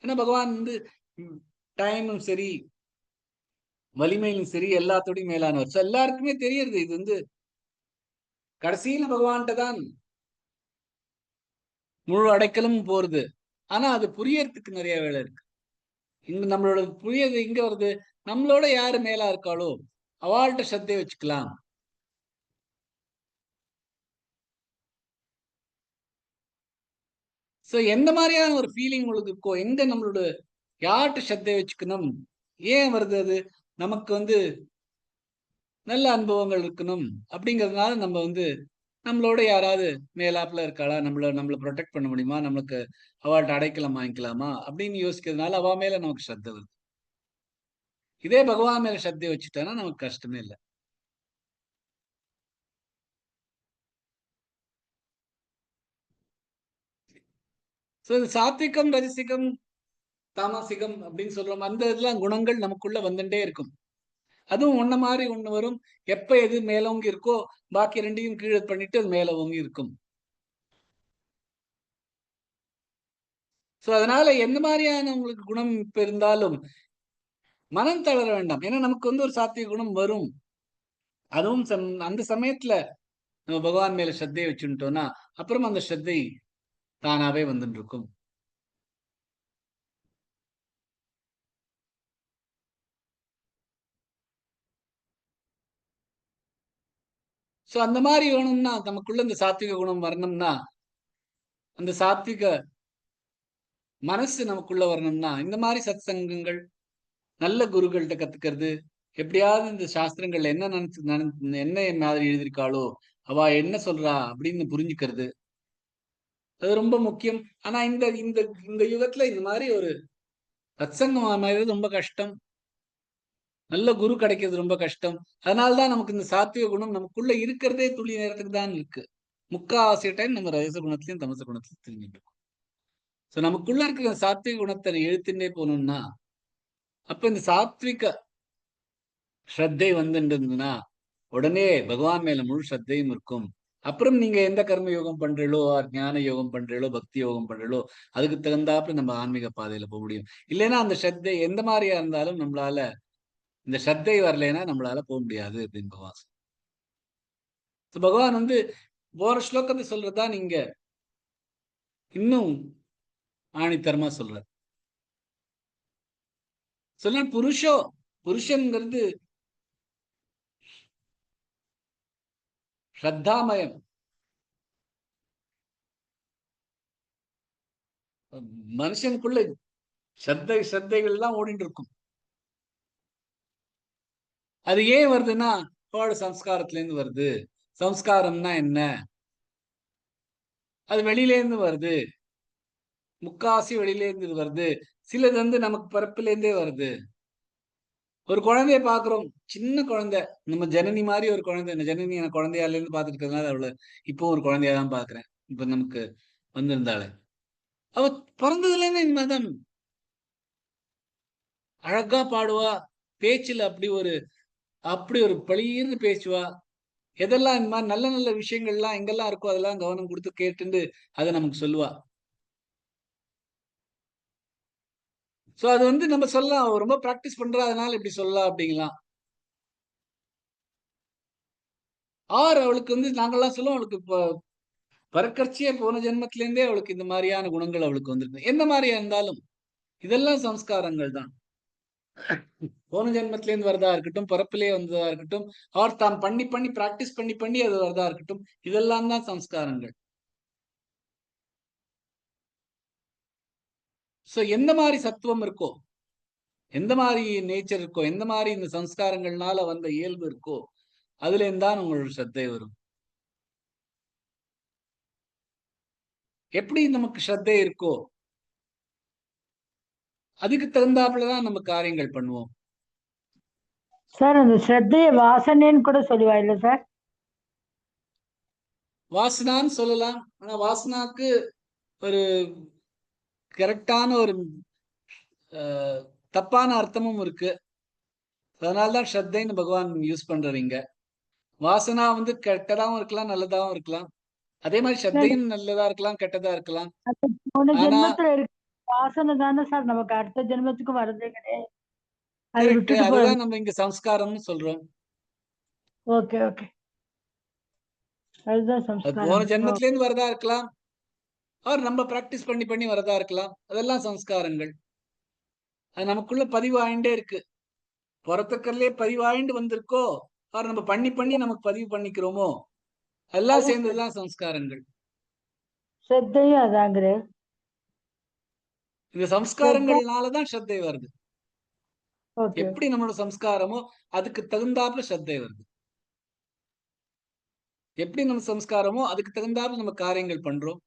S1: ஏன்னா பகவான் வந்து டைமும் சரி வலிமையிலும் சரி எல்லாத்தோடையும் மேலானவர். எல்லாருக்குமே தெரியுது இது வந்து கடைசியில பகவான்கிட்ட தான் முழு அடைக்கலும் போறது. ஆனா அது புரியறதுக்கு நிறைய வேலை இருக்கு. இங்க நம்மளோட புரியுது இங்க வருது, நம்மளோட யாரு மேலா இருக்காளோ அவள்கிட்ட சத்தை வச்சுக்கலாம். சோ எந்த மாதிரியான ஒரு ஃபீலிங் உங்களுக்கு இருக்கோ, எங்க நம்மளோட யார்கிட்ட சத்தை வச்சுக்கணும், ஏன் வருது அது, நமக்கு வந்து நல்ல அனுபவங்கள் இருக்கணும் அப்படிங்கிறதுனால நம்ம வந்து நம்மளோட யாராவது மேலாப்புல இருக்காளா, நம்மள ப்ரொடெக்ட் பண்ண முடியுமா, நமக்கு அவள்கிட்ட அடைக்கலம் வாங்கிக்கலாமா அப்படின்னு யோசிக்கிறதுனால அவ மேல நமக்கு ஸ்ரத்த வருது. இதே பகவான் மேல ஸ்ரத்தை வச்சுட்டானா நமக்கு கஷ்டமே இல்லை. சோ இது சாத்விகம், ரஜசிகம், தாமசிகம் அப்படின்னு சொல்றோம். அந்த இதெல்லாம் குணங்கள் நமக்குள்ள வந்துட்டே இருக்கும். அதுவும் ஒன்ன மாதிரி ஒண்ணு வரும். எப்ப எது மேலோங்கி இருக்கோ பாக்கி ரெண்டையும் கீழே பண்ணிட்டு அது மேல ஓங்கி இருக்கும். சோ அதனால எந்த மாதிரியான உங்களுக்கு குணம் இப்ப இருந்தாலும் மனம் தளர வேண்டாம். ஏன்னா நமக்கு வந்து ஒரு சாத்விக குணம் வரும். அதுவும் அந்த சமயத்துல நம்ம பகவான் மேல ஸ்ரத்தையை வச்சுட்டோம்னா அப்புறம் அந்த ஸ்ரத்தை தானாவே வந்துட்டு இருக்கும். சோ அந்த மாதிரி வேணும்னா நமக்குள்ள இந்த சாத்விக குணம் வரணும்னா, அந்த சாத்விக மனசு நமக்குள்ள வரணும்னா இந்த மாதிரி சத் சங்கங்கள், நல்ல குருக்கள்கிட்ட கத்துக்கிறது, எப்படியாவது இந்த சாஸ்திரங்கள்ல என்ன என்ன மாதிரி எழுதியிருக்காளோ அவ என்ன சொல்றா அப்படின்னு புரிஞ்சுக்கிறது, அது ரொம்ப முக்கியம். ஆனா இந்த இந்த இந்த யுகத்துல இந்த மாதிரி ஒரு சத்சங்கம் அமைகிறது ரொம்ப கஷ்டம். நல்ல குரு கிடைக்கிறது ரொம்ப கஷ்டம். அதனாலதான் நமக்கு இந்த சாத்விக குணம் நமக்குள்ள இருக்கிறதே துளி நேரத்துக்கு தான் இருக்கு. முக்காவாசி டைம் நம்ம ரஜச குணத்திலையும் தமச குணத்திலையும் தெரிஞ்சுட்டு இருக்கோம். சோ நமக்குள்ள இருக்கிற சாத்விக குணத்தை எழுத்துட்டே போகணும்னா அப்ப இந்த சாத்விக ஸ்ரத்தை வந்துருந்ததுன்னா உடனே பகவான் மேல முழு ஸ்ரத்தையும் இருக்கும். அப்புறம் நீங்க எந்த கர்ம யோகம் பண்றீங்களோ, ஞான யோகம் பண்றீங்களோ, பக்தி யோகம் பண்றீங்களோ அதுக்கு தகுந்தாப்புல நம்ம ஆன்மீக பாதையில போக முடியும். இல்லைன்னா அந்த ஸ்ரத்தை எந்த மாதிரியா இருந்தாலும் நம்மளால இந்த ஸ்ரத்தை வரலைன்னா நம்மளால போக முடியாது அப்படின்னு பகவான். பகவான் வந்து போற ஸ்லோகத்தை சொல்றதா நீங்க இன்னும் ஆணித்தரமா சொல்ற சொல்ல புருஷன்ங்கிறது ஸ்ரத்தாமயம். மனுஷனுக்குள்ள ஸ்ரத்தைகள் எல்லாம் ஓடிட்டு இருக்கும். அது ஏன் வருதுன்னா அவளோட சம்ஸ்காரத்துல இருந்து வருது. சம்ஸ்காரம்னா என்ன, அது வெளியில இருந்து வருது. முக்காசி வெளியில இருந்து வருது. சிலது வந்து நமக்கு பிறப்புல இருந்தே வருது. ஒரு குழந்தைய பாக்குறோம், சின்ன குழந்தை, நம்ம ஜனனி மாதிரி ஒரு குழந்தை. ஜனனி எனக்கு குழந்தையால இருந்து பாத்துட்டு இருக்கிறதுனால அவளை இப்போ ஒரு குழந்தையா தான் பாக்குறேன். இப்ப நமக்கு வந்திருந்தாளே அவ பிறந்ததுல இருந்து இந்த மாதிரிதான் அழகா பாடுவா. பேச்சுல அப்படி ஒரு பளீர்னு பேசுவா. எதெல்லாம் இந்த மாதிரி நல்ல நல்ல விஷயங்கள்லாம் எங்கெல்லாம் இருக்கோ அதெல்லாம் கவனம் கொடுத்து கேட்டுண்டு அதை நமக்கு சொல்லுவா. சோ அது வந்து நம்ம சொல்லலாம், ரொம்ப பிராக்டிஸ் பண்றா அதனால இப்படி சொல்லலாம் அப்படிங்கலாம். அவளுக்கு வந்து நாங்கெல்லாம் சொல்லுவோம், அவளுக்கு இப்போ பறக்கர்ச்சியே போன ஜென்மத்தில இருந்தே அவளுக்கு இந்த மாதிரியான குணங்கள் அவளுக்கு வந்திருக்கு. எந்த மாதிரியா இருந்தாலும் இதெல்லாம் சம்ஸ்காரங்கள் தான். போன ஜென்மத்தில இருந்து வரதா இருக்கட்டும், பிறப்பிலே வந்ததா இருக்கட்டும், அவர் தாம் பண்ணி பண்ணி பிராக்டிஸ் பண்ணி பண்ணி அது வரதா இருக்கட்டும், இதெல்லாம் தான் சம்ஸ்காரங்கள். சோ எந்த மாதிரி சத்துவம் இருக்கோ, எந்த மாதிரி நேச்சர் இருக்கோ, எந்த மாதிரி இந்த சம்ஸ்காரங்கள்னால வந்த இயல்பு இருக்கோ, அதுல இருந்து தான் உங்களோட ஸ்ரத்தை வரும். எப்படி நமக்கு ஸ்ரத்தை இருக்கோ அதுக்கு தகுந்தாப்புலதான் நம்ம காரியங்கள் பண்ணுவோம்.
S5: சார் அந்த ஸ்ரத்தைய வாசனைன்னு கூட சொல்லுவா இல்ல சார்?
S1: வாசனான்னு சொல்லலாம். ஆனா வாசனாக்கு ஒரு கரெக்டான ஒரு தப்பான அர்த்தமும் இருக்கு. அதனாலதான் ஸ்ரத்தைன்னு பகவான் யூஸ் பண்றீங்க. வாசனா வந்து கெட்டதாவும் இருக்கலாம், நல்லதாவும் இருக்கலாம். அதே மாதிரி ஸ்ரத்தையும் நல்லதா இருக்கலாம், கெட்டதா இருக்கலாம்.
S5: போன
S1: ஆனா
S5: ஜென்மத்துல இருக்கு வாசனை தானே சார் நமக்கு அடுத்த ஜென்மத்துக்கு வரதே கிடையாது. அதை
S1: கரெக்ட்.
S5: விட்டுட்டு
S1: அதுதான் நம்ம இங்க சம்ஸ்காரம்னு சொல்றோம்.
S5: ஓகே ஓகே, அதுதான்
S1: அது போன
S5: சம்ஸ்காரம்.
S1: ஜென்மத்தில இருந்து வரதா இருக்கலாம், அவர் நம்ம பிராக்டிஸ் பண்ணி பண்ணி வரதா இருக்கலாம். அதெல்லாம் சம்ஸ்காரங்கள். அது நமக்குள்ள பதிவாயிண்டே இருக்கு. பிறத்தக்கர்லயே பதிவாயிண்டு வந்திருக்கோ, அவர் நம்ம பண்ணி பண்ணி நமக்கு பதிவு பண்ணிக்கிறோமோ, எல்லாம் சேர்ந்ததுதான் சம்ஸ்காரங்கள்.
S5: ஸ்ரத்தையும் அதாங்கிற
S1: இந்த சம்ஸ்காரங்கள்னாலதான் ஸ்ரத்தை வருது.
S5: ஓகே
S1: எப்படி நம்மளோட சம்ஸ்காரமோ அதுக்கு தகுந்தாப்புல ஸ்ரத்தை வருது. எப்படி நம்ம சம்ஸ்காரமோ அதுக்கு தகுந்தாப்புல நம்ம காரியங்கள் பண்றோம்.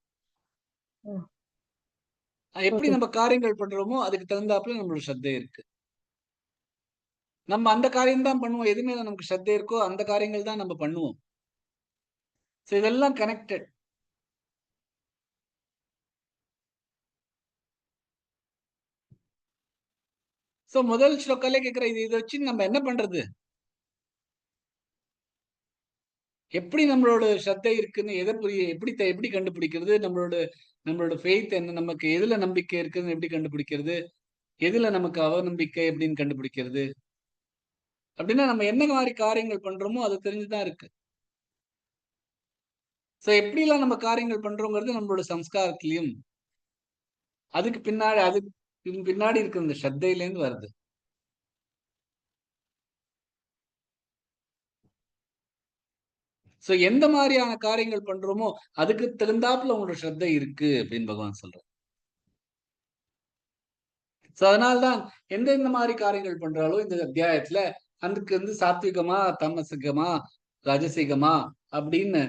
S1: எப்படி நம்ம காரியங்கள் பண்றோமோ அதுக்கு தகுந்தாப்புல நம்மளோட ஸ்ரத்தை இருக்கு. நம்ம அந்த காரியம் தான் பண்ணுவோம். எது மேல நமக்கு ஸ்ரத்தை இருக்கோ அந்த காரியங்கள் தான் நம்ம பண்ணுவோம். சோ இதெல்லாம் கனெக்டட். சோ முதல் ஸ்லோக்காலே கேக்குற இதை வச்சு நம்ம என்ன பண்றது? எப்படி நம்மளோட ஸ்ரத்தை இருக்குன்னு எதை எப்படி கண்டுபிடிக்கிறது? நம்மளோட ஃபெய்த் என்ன, நமக்கு எதுல நம்பிக்கை இருக்குன்னு எப்படி கண்டுபிடிக்கிறது? எதுல நமக்கு அவநம்பிக்கை எப்படின்னு கண்டுபிடிக்கிறது? அப்படின்னா நம்ம என்ன மாதிரி காரியங்கள் பண்றோமோ அது தெரிஞ்சுதான் இருக்கு. சோ எப்படி எல்லாம் நம்ம காரியங்கள் பண்றோங்கிறது நம்மளோட சம்ஸ்காரத்திலையும் அதுக்கு பின்னாடி இருக்கிற இந்த ஸ்ரத்தையில இருந்து வருது. சோ எந்த மாதிரியான காரியங்கள் பண்றோமோ அதுக்கு தகுந்தாப்புல உங்களோட ஸ்ரத்தை இருக்கு அப்படின்னு பகவான் சொல்றார். சோ அதனால்தான் எந்தெந்த மாதிரி காரியங்கள் பண்றாலோ இந்த அத்தியாயத்துல அதுக்கு வந்து சாத்விகமா, தமசிகமா, ரஜசிகமா அப்படின்னு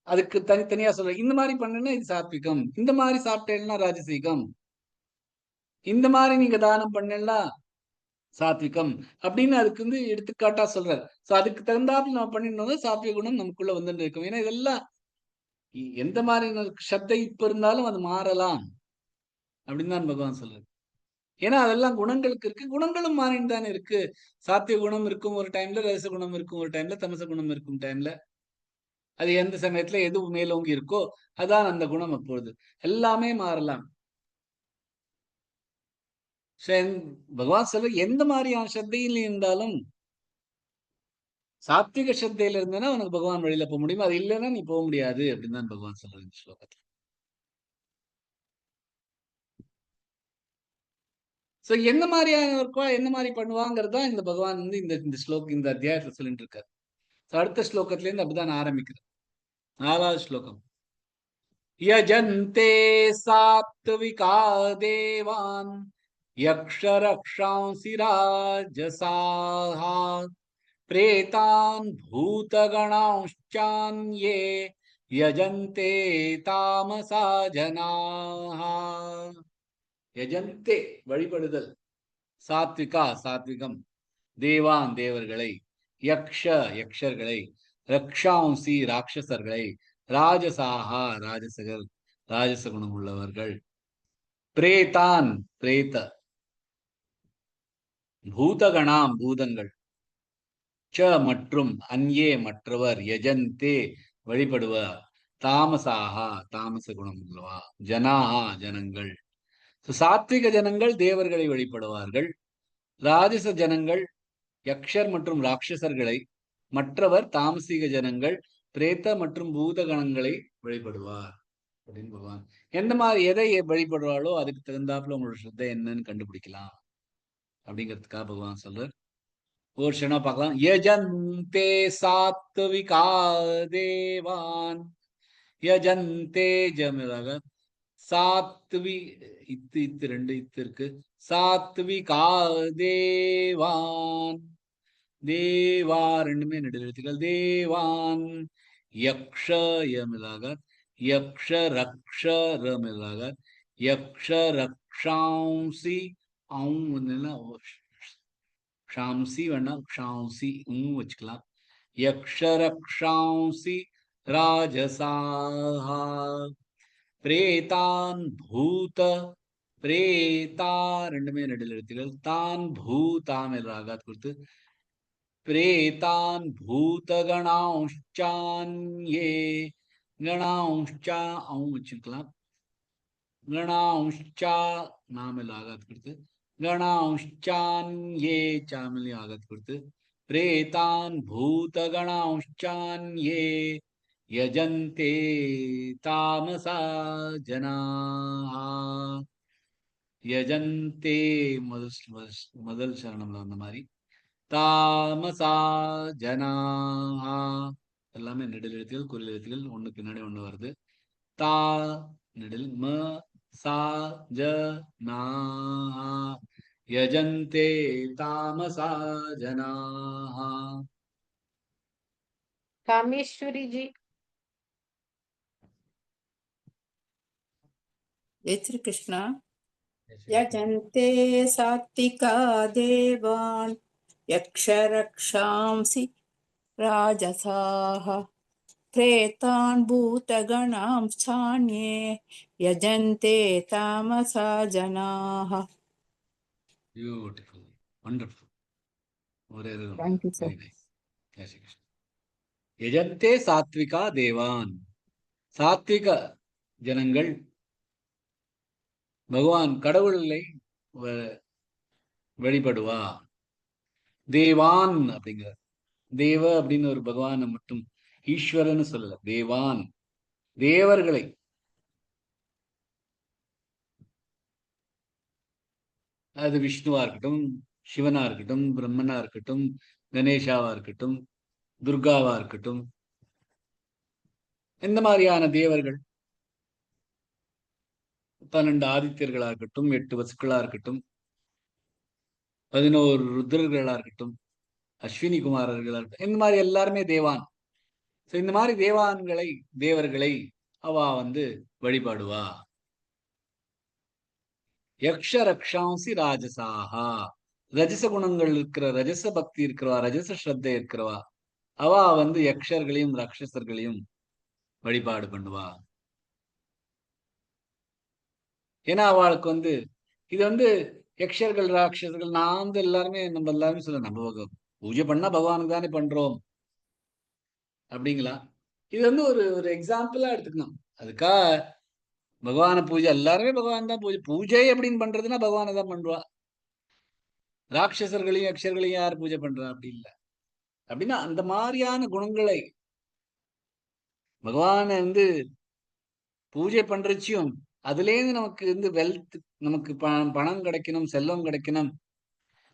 S1: அதுக்கு தனித்தனியா சொல்ற. இந்த மாதிரி பண்ணுன்னா இது சாத்விகம், இந்த மாதிரி சாப்பிட்டேன்னா ராஜசிகம், இந்த மாதிரி நீங்க தானம் பண்ணா சாத்விகம் அப்படின்னு அதுக்கு வந்து எடுத்துக்காட்டா சொல்றாரு. சோ அதுக்கு தகுந்தாப்புல நம்ம பண்ணிருந்தோம்னா சாத்விக குணம் நமக்குள்ள வந்து இருக்கும். ஏன்னா இதெல்லாம் எந்த மாதிரி ஸ்ரத்தை இப்ப இருந்தாலும் அது மாறலாம் அப்படின்னு தான் பகவான் சொல்றாரு. ஏன்னா அதெல்லாம் குணங்களுக்கு இருக்கு. குணங்களும் மாறின்னு தானே இருக்கு. சாத்விக குணம் இருக்கும் ஒரு டைம்ல, ரஜச குணம் இருக்கும் ஒரு டைம்ல, தமச குணம் இருக்கும் டைம்ல. அது எந்த சமயத்துல எது மேலோங்கி இருக்கோ அதான் அந்த குணம். அப்பொழுது எல்லாமே மாறலாம். பகவான் சொல்ற எந்த மாதிரியான ஸ்ரத்தையில் இருந்தாலும் சாத்விக ஸ்ரத்தையில இருந்தேன்னா உனக்கு பகவான் வழியில போக முடியும். அது இல்லைன்னா நீ போக முடியாது அப்படின்னு தான் பகவான் சொல்ற இந்த ஸ்லோகத்துல. சோ என்ன மாதிரியான இருக்கா, என்ன மாதிரி பண்ணுவாங்கிறது தான் இந்த பகவான் வந்து இந்த அத்தியாயத்துல சொல்லிட்டு இருக்காரு. அடுத்த ஸ்லோகத்துல இருந்து அப்படிதான் ஆரம்பிக்கிறது. 4வது ஸ்லோகம். யஜந்தே சாத்விகா தேவான் யக்ஷரக்ஷாंसि ராஜசாः பிரேதான் பூதகணாंश्चान्ये யஜந்தே தாமசா ஜனாः. யஜந்தே வழிபடுதல், சாத்விகம் தேவான் தேவர்களை, யக்ஷர்களை, ரக்ஷாंसि ராட்சசர்களை, ராஜசாகா ராஜசகர் ராஜச குணம் உள்ளவர்கள், பிரேதான் பிரேத, பூதகணாம் பூதங்கள், ச மற்றும், அன்யே மற்றவர், யஜந்தே வழிபடுவார், தாமசாகா தாமச குணம் உள்ளவா, ஜனாகா ஜனங்கள். சாத்விக ஜனங்கள் தேவர்களை வழிபடுவார்கள், ராஜச ஜனங்கள் யக்ஷர் மற்றும் ராட்சசர்களை, மற்றவர் தாமசிக ஜனங்கள் பிரேத மற்றும் பூதகணங்களை வழிபடுவார். அப்படின்னு பகவான் எந்த மாதிரி எதை வழிபடுறாளோ அதுக்கு தகுந்தாப்புல உங்களோட ஸ்ரத்தை என்னன்னு கண்டுபிடிக்கலாம் அப்படிங்கிறதுக்காக பகவான் சொல்றார். ஒரு க்ஷணம் பார்க்கலாம். யஜந்தே சாத்விகா தேவான் யஜந்தே ஜமிரக சாத்வி இத்து ரெண்டு இத்து இருக்கு. சாத்விகா தேவான் தேவா ரெண்டுமே நெடுவெழுத்துக்கள். தேவான் யக்ஷ யமிலாக யக்ஷ ரக்ஷ ரமிலாக யக்ஷ ரக்ஷாம்சி ஷாம்சி வேணாம் ஷாம்சி வச்சுக்கலாம். யக்ஷ ரக்ஷாம்சி ராஜசாஹா பிரேதான் பூத பிரேதா ரெண்டுமே நெடில் எழுத்துக்கள். தான் பூதாம் ராகாத் கொடுத்து பிரேதான் பூத கணாம்ச்சான்யே கணாம்ச்சா வச்சுக்கலாம். கணாம்ச்சா நாமில் ஆகாத் கொடுத்து கணாம்ச்சான்யே சாமில் ஆகாத் கொடுத்து பிரேதான் பூத கணாம்ச்சான்யே யஜந்தே தாமசா ஜனாஹ. யஜந்தே முதல் சரணம்ல வந்த மாதிரி தாமசா ஜனாஹ எல்லாமே நெடில் எழுத்துகள் குறில் எழுத்துகள் ஒண்ணுக்கு பின்னாடி ஒண்ணு வருது. தா நெடில் ம சா ஜ நா யஜந்தே தாமசா ஜனாஹ.
S2: कामेश्वरी जी।
S6: जय श्री कृष्ण। यजन्ते सात्विका देवान् यक्षरक्षांसि राजसाः प्रेतान् भूतगणांश्चान्ये यजन्ते तामसा जनाः।
S1: Beautiful, wonderful.
S6: Thank you, sir.
S1: Very nice. Jai Shri Krishna. யஜந்தே Sathvika தேவான். சாத்விக ஜனங்கள் பகவான் கடவுளை வழிபடுவா. தேவான் அப்படிங்கிற தேவ அப்படின்னு ஒரு பகவானை மட்டும் ஈஸ்வரன்னு சொல்லல, தேவான் தேவர்களை. அது விஷ்ணுவா இருக்கட்டும், சிவனா இருக்கட்டும், பிரம்மனா இருக்கட்டும், கணேஷாவா இருக்கட்டும், துர்காவா இருக்கட்டும், இந்த மாதிரியான தேவர்கள் 12 ஆதித்யர்களா இருக்கட்டும், 8 வசுக்களா இருக்கட்டும், 11 ருத்ரர்களா இருக்கட்டும், அஸ்வினி குமாரர்களா இருக்கட்டும், இந்த மாதிரி எல்லாருமே தேவான். இந்த மாதிரி தேவர்களை அவ வழிபாடுவா. யக்ஷ ரக்ஷாம்சி ராஜசாஹா ரஜச குணங்கள் இருக்கிற, ரஜச பக்தி இருக்கிறவா, ரஜச ஸ்ரத்தை இருக்கிறவா அவ யக்ஷர்களையும் ராட்சசர்களையும் வழிபாடு பண்ணுவா. ஏன்னா அவளுக்கு இது யக்ஷர்கள் ராட்சசர்கள் நான் எல்லாருமே நம்ம எல்லாருமே சொல்ல, நம்ம பூஜை பண்ணா பகவானுக்கு தானே பண்றோம் அப்படிங்களா? இது ஒரு ஒரு எக்ஸாம்பிளா எடுத்துக்கணும். அதுக்கா பகவான பூஜை எல்லாருமே பகவான் தான் பூஜை அப்படின்னு பண்றதுன்னா பகவானை தான் பண்ணுவா. ராட்சசர்களையும் யக்ஷர்களையும் யார் பூஜை பண்றா? அப்படி இல்லை. அப்படின்னா அந்த மாதிரியான குணங்களை பகவான பூஜை பண்றச்சியும் அதுலேருந்து நமக்கு வெல்த், நமக்கு பணம் கிடைக்கணும், செல்வம் கிடைக்கணும்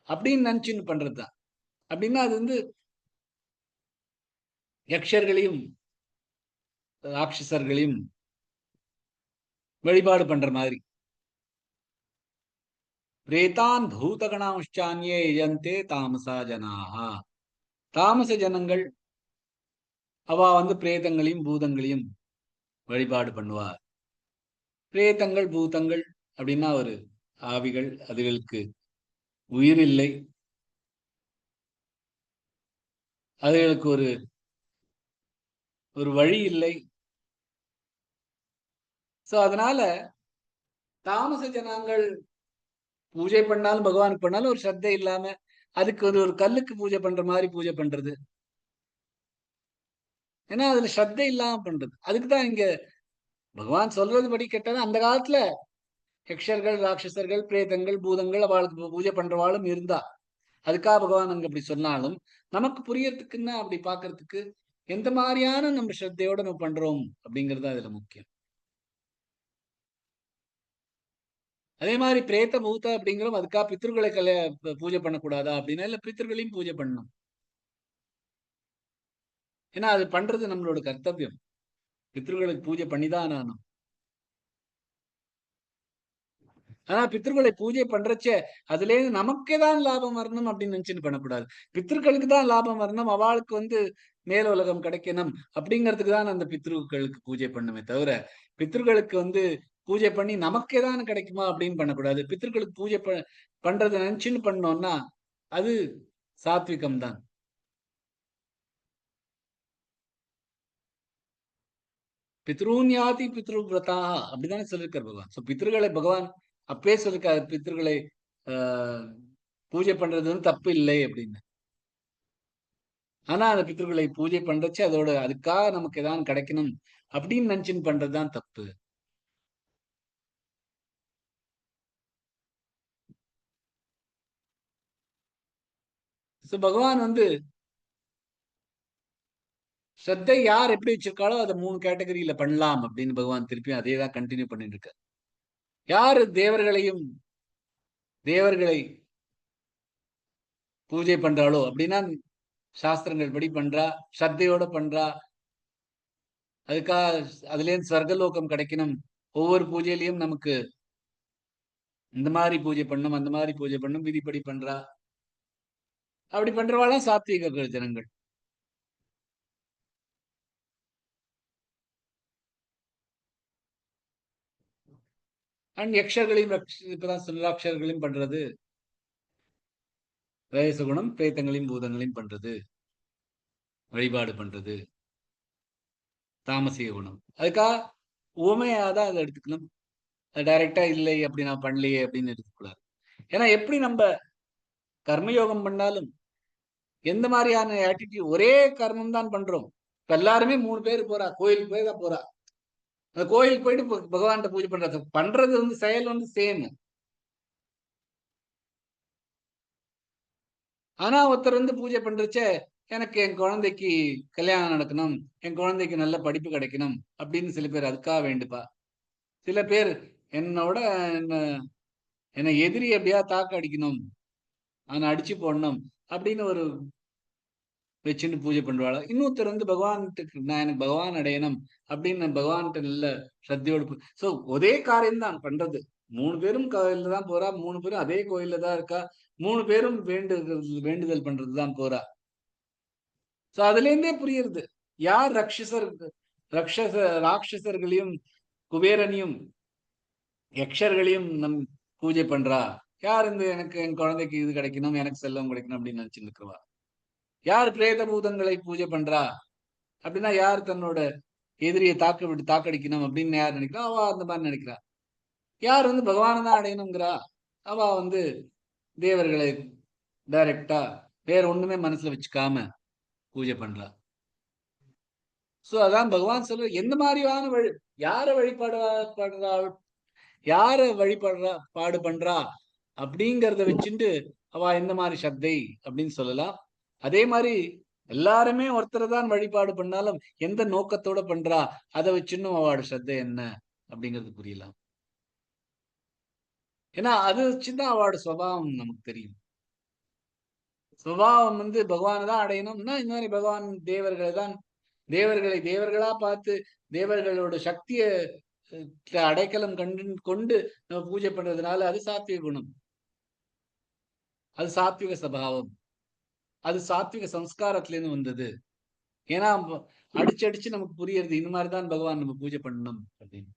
S1: அப்படின்னு நினைச்சுன்னு பண்றதுதான். அப்படின்னா அது யக்ஷர்களையும் ராட்சசர்களையும் வழிபாடு பண்ற மாதிரி. பிரேதான் பூதகணாம்ச்சான்யே யஜந்தே தாமசா ஜனாஹா. தாமச ஜனங்கள் அவ பிரேதங்களையும் பூதங்களையும் வழிபாடு பண்ணுவார். பிரேதங்கள் பூதங்கள் அப்படின்னா ஒரு ஆவிகள், அதுகளுக்கு உயிர் இல்லை, அதுகளுக்கு ஒரு வழி இல்லை. சோ அதனால தாமச ஜனங்கள் பூஜை பண்ணாலும் பகவானுக்கு பண்ணாலும் ஒரு ஸ்ரத்தை இல்லாம அதுக்கு ஒரு கல்லுக்கு பூஜை பண்ற மாதிரி பூஜை பண்றது. ஏன்னா அதுல ஸ்ரத்தை இல்லாம பண்றது. அதுக்குதான் இங்க பகவான் சொல்றது படி கேட்டாலும் அந்த காலத்துல யக்ஷர்கள், ராட்சசர்கள், பிரேதங்கள், பூதங்கள் அவளுக்கு பூஜை பண்றவாளும் இருந்தா. அதுக்காக பகவான் அங்க அப்படி சொன்னாலும் நமக்கு புரியறதுக்குன்னா அப்படி பாக்குறதுக்கு எந்த மாதிரியான நம்ம ஸ்ரத்தையோட நம்ம பண்றோம் அப்படிங்கிறது அதுல முக்கியம். அதே மாதிரி பிரேத்த பூத்த அப்படிங்கிறோம், அதுக்கா பித்ருக்களை பூஜை பண்ணக்கூடாதா அப்படின்னா, இல்ல பித்ருக்களையும் பூஜை பண்ணணும். ஏன்னா அது பண்றது நம்மளோட கர்த்தவியம். பித்ருக்களுக்கு பூஜை பண்ணிதான் ஆகணும். ஆனா பித்ருக்களை பூஜை பண்றச்சே அதுல இருந்து நமக்கே தான் லாபம் வரணும் அப்படின்னு நினைச்சுட்டு பண்ணக்கூடாது. பித்ருக்களுக்கு தான் லாபம் வரணும், அவளுக்கு வந்து மேல உலகம் கிடைக்கணும் அப்படிங்கிறதுக்கு தான் அந்த பித்ருக்களுக்கு பூஜை பண்ணுமே தவிர, பித்ருக்களுக்கு வந்து பூஜை பண்ணி நமக்கே தான் கிடைக்குமா அப்படின்னு பண்ணக்கூடாது. பித்ருக்களுக்கு பூஜை பண்றதை நினைச்சுன்னு பண்ணோம்னா அது சாத்விகம் தான். பித்ருன்யாதி பித்ரு விரதா அப்படிதானே சொல்லியிருக்கார் பகவான். சோ பித்ருக்களை பகவான் அப்பே சொல்லிருக்காரு, பித்ருக்களை பூஜை பண்றது வந்து தப்பு இல்லை அப்படின்னு. ஆனா அந்த பித்ருக்களை பூஜை பண்றச்சு அதோட அதுக்காக நமக்கு ஏதாவது கிடைக்கணும் அப்படின்னு நினைச்சுன்னு பண்றதுதான் தப்பு. பகவான் வந்து ஸ்ரத்தை யார் எப்படி வச்சிருக்காளோ அதை 3 கேட்டகரியில பண்ணலாம் அப்படின்னு பகவான் திருப்பி அதே தான் கண்டினியூ பண்ணிட்டு இருக்கார். யாரு தேவர்களை பூஜை பண்றாளோ அப்படின்னா சாஸ்திரங்கள் படி பண்றா, ஸ்ரத்தையோட பண்றா, அதுக்காக அதுல இருந்து ஸ்வர்கலோகம் கிடைக்கணும், ஒவ்வொரு பூஜையிலையும் நமக்கு இந்த மாதிரி பூஜை பண்ணும் அந்த மாதிரி பூஜை பண்ணும் விதிப்படி பண்றா. அப்படி பண்றவாளாம் சாத்வீக ஜனங்கள். அண்ட் யக்ஷர்களையும் இப்பதான் சுல்லாட்சர்களையும் பண்றது, ரேசகுணம் பிரேத்தங்களையும் பூதங்களையும் பண்றது, வழிபாடு பண்றது, தாமசிக குணம். அதுக்காக உவமையாதான் அதை எடுத்துக்கணும். டைரக்டா இல்லை அப்படி நான் பண்ணலையே அப்படின்னு எடுத்துக்கூடாது. ஏன்னா எப்படி நம்ம கர்மயோகம் பண்ணாலும் எந்த மாதிரியான ஆட்டிடியூட், ஒரே கர்மம் தான் பண்றோம். இப்ப எல்லாருமே 3 பேர் போறா, கோயிலுக்கு போய் தான் போறா. அந்த கோயிலுக்கு போயிட்டு பகவான்கிட்ட பூஜை பண்றது வந்து செயல் வந்து சேம். ஆனா ஒருத்தர் வந்து பூஜை பண்றச்ச எனக்கு என் குழந்தைக்கு கல்யாணம் நடக்கணும், என் குழந்தைக்கு நல்ல படிப்பு கிடைக்கணும் அப்படின்னு சில பேர் அதுக்காக வேண்டுப்பா. சில பேர் என்னோட என்ன எதிரி எப்படியா தாக்க அடிக்கணும், அவனை அடிச்சு போடணும் அப்படின்னு ஒரு வச்சுன்னு பூஜை பண்ணுவாள். இன்னொருத்தர் வந்து பகவான்கிட்ட நான் எனக்கு பகவான் அடையணும் அப்படின்னு பகவான்கிட்ட நல்ல ஸ்ரத்தையோடு. சோ ஒரே காரியம் தான் பண்றது. 3 பேரும் கோயில்ல தான் போறா, 3 பேரும் அதே கோயில்ல தான் இருக்கா, 3 பேரும் வேண்டுதல் பண்றதுதான் போறா. சோ அதுல இருந்தே புரியுது யார் ராட்சசர்களையும் குபேரனையும் யக்ஷர்களையும் நம் பூஜை பண்றா, யார் இந்த எனக்கு என் குழந்தைக்கு இது கிடைக்கணும், எனக்கு செல்வம் கிடைக்கணும் அப்படின்னு நினைச்சுட்டு இருக்கிறவா. யார் பிரேத பூதங்களை பூஜை பண்றா அப்படின்னா யார் தன்னோட எதிரியை தாக்கடிக்கணும் அப்படின்னு யார் நினைக்கிறா, அவ அந்த மாதிரி நினைக்கிறா. யார் வந்து பகவானை தான் அடையணுங்கிறா, அவ வந்து தேவர்களை டைரக்டா வேற ஒண்ணுமே மனசுல வச்சுக்காம பூஜை பண்றா. சோ அதான் பகவான் சொல்ற, எந்த மாதிரியான யார வழிபாடு பண்றா அப்படிங்கிறத வச்சுட்டு அவ எந்த மாதிரி ஸ்ரத்தை அப்படின்னு சொல்லலாம். அதே மாதிரி எல்லாருமே ஒருத்தரை தான் வழிபாடு பண்ணாலும் எந்த நோக்கத்தோட பண்றா அதை வச்சுன்னு அவளோட ஸ்ரத்தை என்ன அப்படிங்கிறது புரியலாம். ஏன்னா அது வச்சுதான் அவளோட சுபாவம் நமக்கு தெரியும். சுபாவம் வந்து பகவானை தான் அடையணும்னா இந்த மாதிரி பகவான் தேவர்களை தேவர்களா பார்த்து தேவர்களோட சக்திய அடைக்கலம் கொண்டு நம்ம பூஜை பண்றதுனால அது சாத்விக குணம், அது சாத்விக சபாவம், அது சாத்விக சம்ஸ்காரத்திலேருந்து வந்தது. ஏன்னா அடிச்சு நமக்கு புரியுறது இந்த மாதிரிதான் பகவான் நம்ம பூஜை பண்ணணும் அப்படின்னு.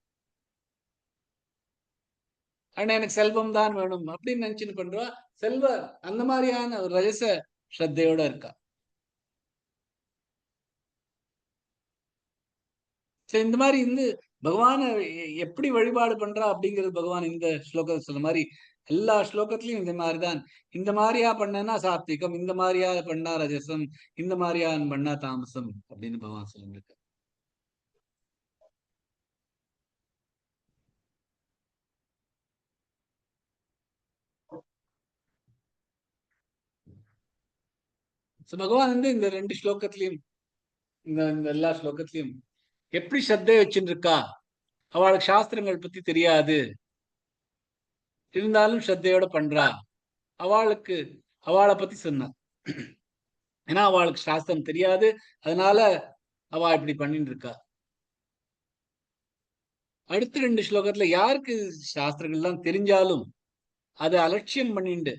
S1: ஆனா எனக்கு செல்வம் தான் வேணும் அப்படின்னு நினைச்சுன்னு பண்றா, செல்வ அந்த மாதிரியான ஒரு ரஜச ஸ்ரத்தையோட இருக்கா. சரி, இந்த மாதிரி இருந்து பகவான எப்படி வழிபாடு பண்றா அப்படிங்கிறது பகவான் இந்த ஸ்லோகத்தை சொன்ன மாதிரி எல்லா ஸ்லோகத்திலையும் இந்த மாதிரிதான். இந்த மாதிரியா பண்ணா சாத்விகம், இந்த மாதிரியா பண்ணா ரஜசம், இந்த மாதிரியா பண்ணா தாமசம் அப்படின்னு பகவான் சொல்லிருக்கு. பகவான் வந்து இந்த 2 ஸ்லோகத்திலையும் இந்த எல்லா ஸ்லோகத்திலையும் எப்படி ஸ்ரத்தை வச்சுட்டு இருக்கா, அவளுக்கு சாஸ்திரங்கள் பத்தி தெரியாது, இருந்தாலும் ஸ்ரத்தையோட பண்றா. அவளை பத்தி சொன்னார். ஏன்னா அவளுக்கு சாஸ்திரம் தெரியாது, அதனால அவ இப்படி பண்ணிட்டு இருக்கா. அடுத்த 2 ஸ்லோகத்துல யாருக்கு சாஸ்திரங்கள்லாம் தெரிஞ்சாலும் அதை அலட்சியம் பண்ணிண்டு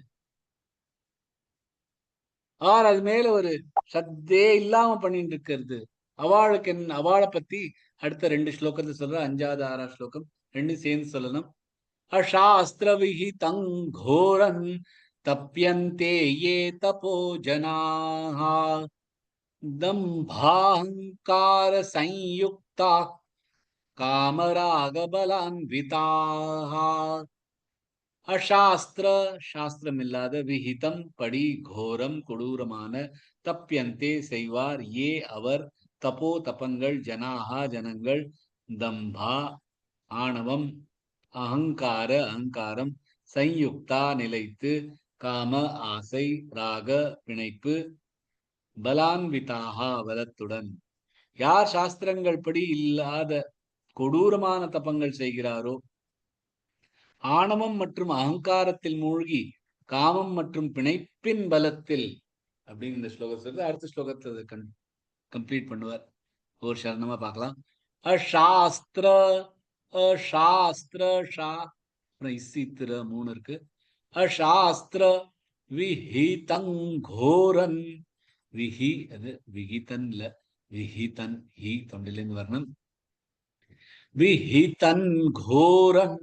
S1: அது மேல ஒரு சத்தே இல்லாம பண்ணிட்டு இருக்கிறது, அவளுக்கு அவளை பத்தி அடுத்த 2 ஸ்லோகத்தை சொல்ற. 5வது 6வது ஸ்லோகம் ரெண்டும் சேர்ந்து சொல்லணும். அசாஸ்திர விஹிதம் கோரம் தப்யந்தே யே தபோ ஜனாஹ தம்பாஹங்கார சயுக்தா காமராக பலான்விதாஹ. அசாஸ்திர சாஸ்திரமில்லாத, விஹிதம் படி, கோரம் கொடூரமான, தப்யந்தே செய்வார், ஏ அவர், தபோ தபங்கள், ஜனாஹா ஜனங்கள், தம்பா ஆணவம், அகங்காரம் சயுக்தா நிலைத்து, காம ஆசை, ராக பிணைப்பு, பலான்விதாகா பலத்துடன். யார் சாஸ்திரங்கள் படி இல்லாத கொடூரமான தபங்கள் செய்கிறாரோ, ஆணவம் மற்றும் அகங்காரத்தில் மூழ்கி, காமம் மற்றும் பிணைப்பின் பலத்தில் அப்படின்னு இந்த ஸ்லோகத்தை அடுத்த ஸ்லோகத்தை கம்ப்ளீட் பண்ணுவார். ஒரு சரணமா பார்க்கலாம். அசாஸ்திர அசாஸ்திர ஷா இசித்திர 3 இருக்கு. அசாஸ்திர விஹிதங்கோரன், விஹி அது விஹிதன் இல்ல, விஹிதன், ஹி தொண்டிலிருந்து வரணும். விஹிதன் கோரன்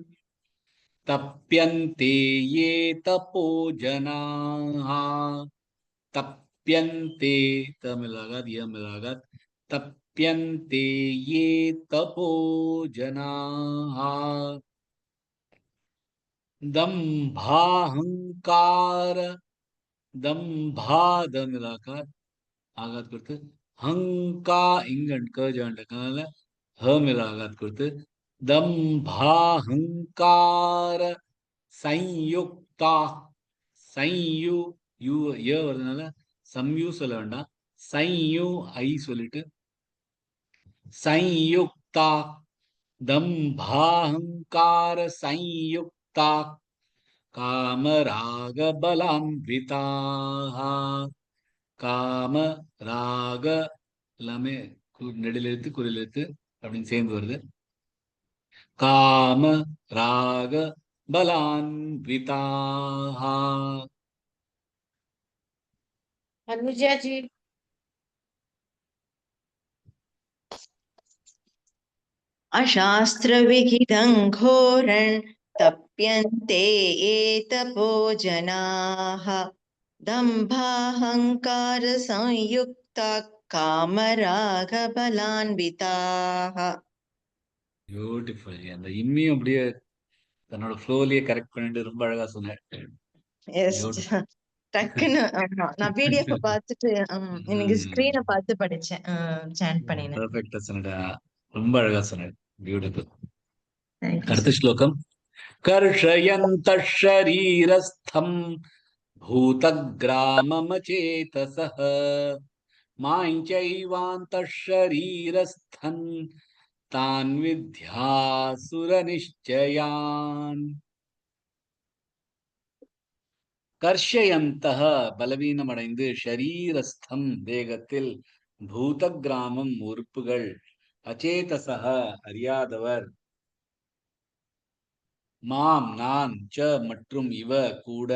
S1: தப்யந்தே யே தபோ ஜனாஹ. தப்யந்தே தமிழாகாத் யமிழாகாத். தப்யந்தே யே தபோ ஜனாஹ. தம்பாஹங்கார தம்பாதமிழாகாத் ஆகாத் கொடுத்து ஹங்கா இங்கன் கஜாண்டக்கால ஹமிழாகாத் கொடுத்து தம்பாஹங்கார சயுக்தா. சையு யூ ஏ வருதுனால சம்யூ சொல்ல வேண்டாம், சையு ஐ சொல்லிட்டு சயுக்தா. தம்பாஹங்கார சயுக்தா காமராக பலான்விதாஹ. காம ராக எல்லாமே நெடிலெழுத்து குறிலெழுத்து அப்படின்னு சேர்ந்து வருது. காம ராக பலான்விதாஹ.
S2: अनुजा जी।
S7: अशास्त्रविहितं घोरं तप्यन्ते ये तपो जनाः दम्भाहङ्कारसंयुक्ता कामरागबलान्विताः.
S1: பியூட்டிஃபுல். அந்த இம்மியும் அப்படியே தன்னோட ஃப்ளோலயே கரெக்ட் பண்ணிட்டு ரொம்ப அழகா சொன்னேன்.
S7: எஸ், டக்குன்னு ஆமா, நான் பிடிஎஃப் பார்த்துட்டு இன்னைக்கு ஸ்கிரீனை பார்த்து படிச்சேன், சாண்ட் பண்ணினேன்.
S1: பெர்ஃபெக்ட்டா சொன்னடா, ரொம்ப அழகா சொன்னேன். பியூட்டிஃபுல்.
S7: தேங்க்யூ
S1: அடுத்த ஸ்லோகம். கர்ஷயந்தः ஷரீரஸ்தம் பூதக்ராமமசேதசः மாஞ்சைவாந்தः ஷரீரஸ்தன் தான் வித்யாசுரநிச்சயான். கர்ஷயந்தः பலவீனமடைந்து, ஷரீரஸ்தம் தேகத்தில், பூத கிராமம் உறுப்புகள், அச்சேதசः அறியாதவர், மாம் நான், ச மற்றும் இவ கூட,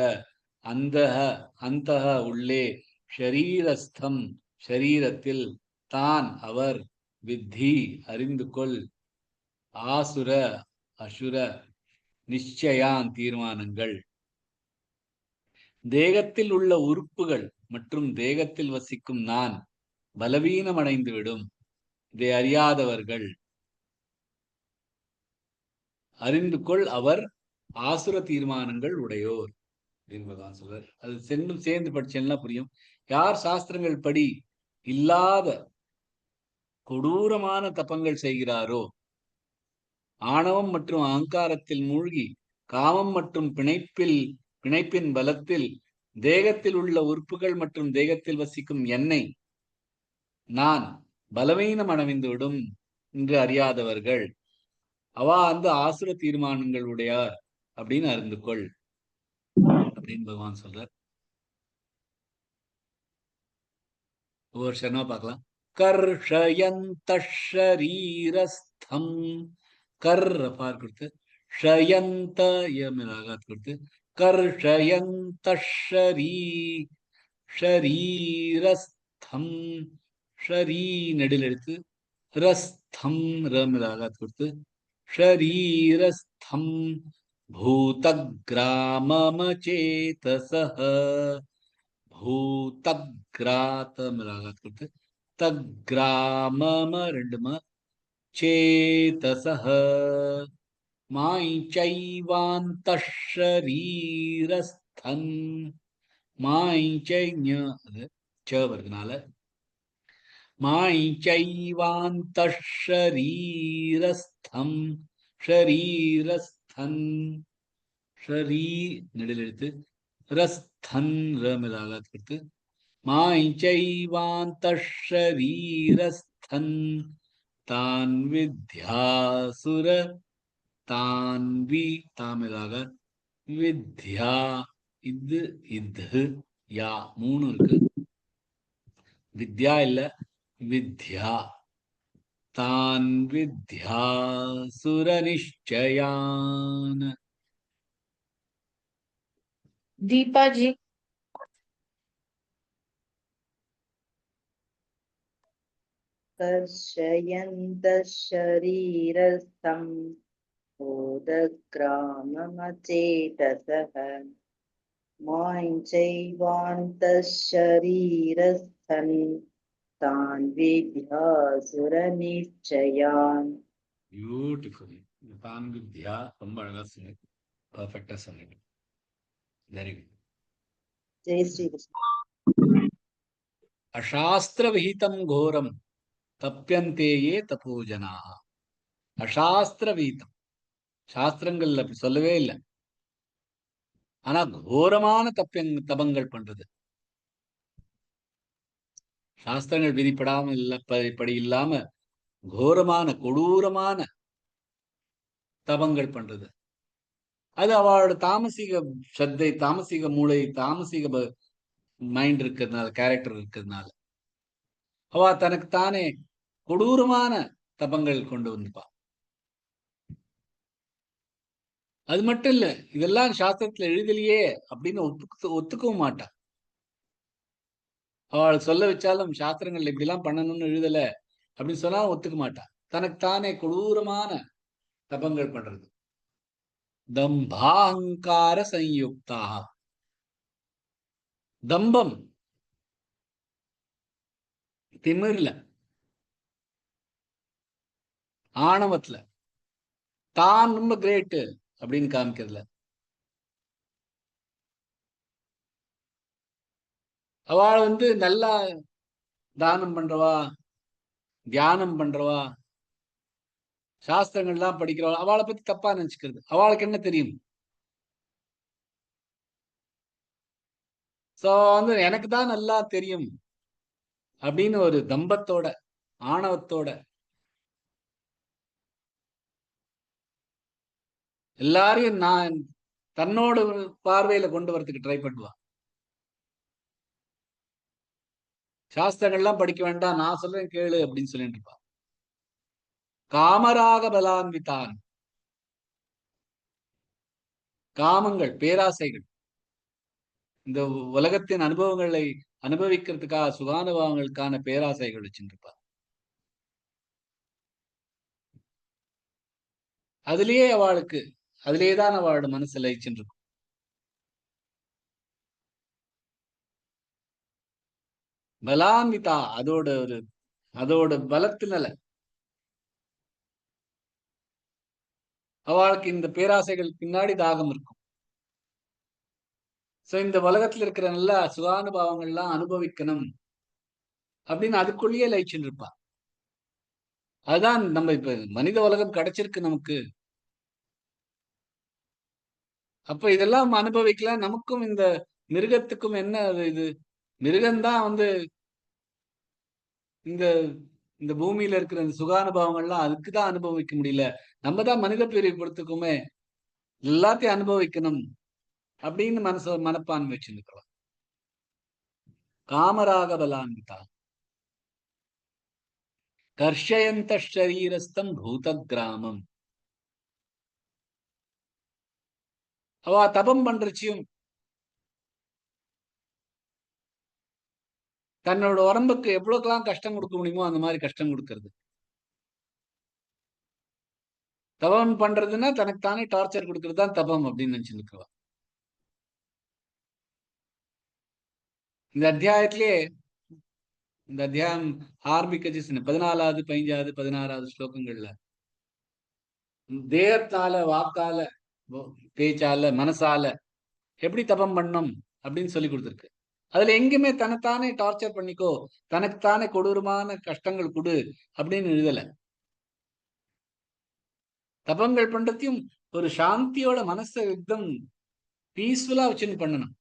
S1: அந்தஹ உள்ளே, ஷரீரஸ்தம் ஷரீரத்தில், தான் அவர், வித்தி அறிந்து கொள், ஆசுர அசுர, நிச்சயான் தீர்மானங்கள். தேகத்தில் உள்ள உறுப்புகள் மற்றும் தேகத்தில் வசிக்கும் நான் பலவீனமடைந்துவிடும். இதை அறியாதவர்கள் அறிந்து கொள், அவர் ஆசுர தீர்மானங்கள் உடையோர் என்பதான் சொல்றார். அது சேர்ந்து படிச்சேன்னா புரியும். யார் சாஸ்திரங்கள் படி இல்லாத கொடூரமான தபங்கள் செய்கிறாரோ, ஆணவம் மற்றும் அகங்காரத்தில் மூழ்கி, காமம் மற்றும் பிணைப்பின் பலத்தில், தேகத்தில் உள்ள உறுப்புகள் மற்றும் தேகத்தில் வசிக்கும் என்னை நான் பலவீனம் அடைந்துவிடும் என்று அறியாதவர்கள், அவ அந்த ஆசுர தீர்மானங்கள் உடையார் அப்படின்னு அறிந்து கொள் அப்படின்னு பகவான் சொல்றார். ஒவ்வொரு சரணமா பார்க்கலாம். கர்ஷயந்த ஷரீரஸ்தம், கர் பார் கொடுத்து, ஷயந்த ஆகாத் கொடுத்து, கர்ஷயந்த ஷரீரஸ்தம், ஷரீ நெடில் எடுத்து, ரஸ்தம் ஆகாத் கொடுத்து, ஷரீரஸ்தம் பூதக்ராமமசேதசஹ, பூதக்ராத் ஆகாத் கொடுத்து, தக்ராமம ரெண்டுமா, சேதசஹ மாய்ச்சைவாந்த ஷரீரஸ்தன், மாய்ச்சைஞ அது ச வருதுனால, மாய்ச்சைவாந்த ஷரீரஸ்தம், ஷரீரஸ்தன், ஷரீ நெடில் எடுத்து, ரஸ்தன் ரமிலாகாத் கொடுத்து, மாய்ச்சைவாந்த ஷரீரஸ்தன் தான் வித்யாசுர, தான்வி தாமிலாக வித்யா, இது இது யா மூணு இருக்கு, வித்யா இல்ல வித்யா, தான் வித்யாசுர நிச்சயான்.
S2: दीपा जी
S8: कर्षयन्तः शरीरस्थं बोधग्राममचेतसः माञ्चैवान्तः शरीरस्थन् तान् विद्यासुरनिश्चयान्.
S1: பியூட்டிஃபுல். தான் வித்யா ரொம்ப அழகா சொன்னீங்க, பர்ஃபெக்டா சொன்னீங்க. Very good.
S8: जय श्रीकृष्ण.
S1: அசாஸ்திர விஹிதம் கோரம் தப்யந்தேயே தபோஜனாக. அசாஸ்திர விஹிதம், சாஸ்திரங்கள்ல அப்படி சொல்லவே இல்லை. ஆனா கோரமான தபங்கள் பண்றது, சாஸ்திரங்கள் விதிப்படாம இல்ல படி இல்லாம கோரமான கொடூரமான தபங்கள் பண்றது, அது அவளோட தாமசிக ஸ்ரத்தை, தாமசிக மூளை, தாமசிக மைண்ட் இருக்கிறதுனால, கேரக்டர் இருக்கிறதுனால அவ தனக்கு தானே கொடூரமான தபங்கள் கொண்டு வந்துப்பா. அது மட்டும் இல்ல, இதெல்லாம் சாஸ்திரத்துல எழுதலையே அப்படின்னு ஒத்துக்கவும் மாட்டா. அவளை சொல்ல வச்சாலும் சாஸ்திரங்கள் இப்படி எல்லாம் பண்ணணும்னு எழுதல அப்படின்னு சொன்னா ஒத்துக்க மாட்டா. தனக்கு தானே கொடூரமான தபங்கள் பண்றது. தம்பாங்கார சயுக்தா, தம்பம் திமிர்ல, ஆணவத்துல, தான் ரொம்ப கிரேட்டு அப்படின்னு காமிக்கிறதுல. அவள் நல்லா தானம் பண்றவா, தியானம் பண்றவா, சாஸ்திரங்கள்லாம் படிக்கிறவா, அவளை பத்தி தப்பா நினைச்சுக்கிறது. அவளுக்கு என்ன தெரியும்? சோ எனக்கு தான் நல்லா தெரியும் அப்படின்னு ஒரு தம்பத்தோட, ஆணவத்தோட எல்லாரையும் நான் தன்னோட பார்வையில கொண்டு வரதுக்கு ட்ரை பண்ணுவா. சாஸ்திரங்கள்லாம் படிக்க வேண்டாம், நான் சொல்றேன் கேளு அப்படின்னு சொல்லிட்டு இருப்பா. காமராக பலான்வித்தான், காமங்கள், பேராசைகள், இந்த உலகத்தின் அனுபவங்களை அனுபவிக்கிறதுக்காக சுகானுபவங்களுக்கான பேராசைகள் வச்சுருப்பா. அதுலயே அவளுக்கு, அதுலேயேதான் அவளோட மனசு லயிச்சுட்டு இருக்கும். பலான்விதா, அதோட பலத்தினால அவளுக்கு இந்த பேராசைகள் பின்னாடி தாகம் இருக்கும். சோ இந்த உலகத்துல இருக்கிற நல்ல சுகானுபவங்கள்லாம் அனுபவிக்கணும் அப்படின்னு அதுக்குள்ளேயே லயிச்சுட்டு இருப்பா. அதுதான் நம்ம இப்ப மனித உலகம் கிடைச்சிருக்கு நமக்கு. அப்ப இதெல்லாம் அனுபவிக்கலாம். நமக்கும் இந்த மிருகத்துக்கும் என்ன இது? மிருகம்தான் இந்த இந்த பூமியில இருக்கிற இந்த சுகானுபவங்கள்லாம் அதுக்குதான் அனுபவிக்க முடியல. நம்ம தான் மனித பிரிவு கொடுத்துக்குமே. எல்லாத்தையும் அனுபவிக்கணும் அப்படின்னு மனப்பான்மை வச்சுருக்கலாம். காமராக பலான்விதா கர்ஷயந்த ஷரீரஸ்தம் பூத கிராமம். அவ தபம் பண்றச்சியும் தன்னோட உடம்புக்கு எவ்வளவுக்கெல்லாம் கஷ்டம் கொடுக்க முடியுமோ அந்த மாதிரி கஷ்டம் கொடுக்கறது. தபம் பண்றதுன்னா தனக்கு தானே டார்ச்சர் கொடுக்கறது தான் தபம் அப்படின்னு நினைச்சுருக்கவா. இந்த அத்தியாயத்திலேயே இந்த அத்தியாயம் ஆரம்பிக்கச்சு 14வது 15வது 16வது ஸ்லோகங்கள்ல தேகத்தால வாக்கால பேச்சால மனசால எப்படி தபம் பண்ணும் அப்படின்னு சொல்லி கொடுத்துருக்கு. அதுல எங்குமே தன்னைத்தானே டார்ச்சர் பண்ணிக்கோ, தனக்குத்தானே கொடூரமான கஷ்டங்கள் கொடு அப்படின்னு எழுதல. தபங்கள் பண்றதையும் ஒரு சாந்தியோட மனசை எக்தம் பீஸ்ஃபுல்லா வச்சுன்னு பண்ணணும்.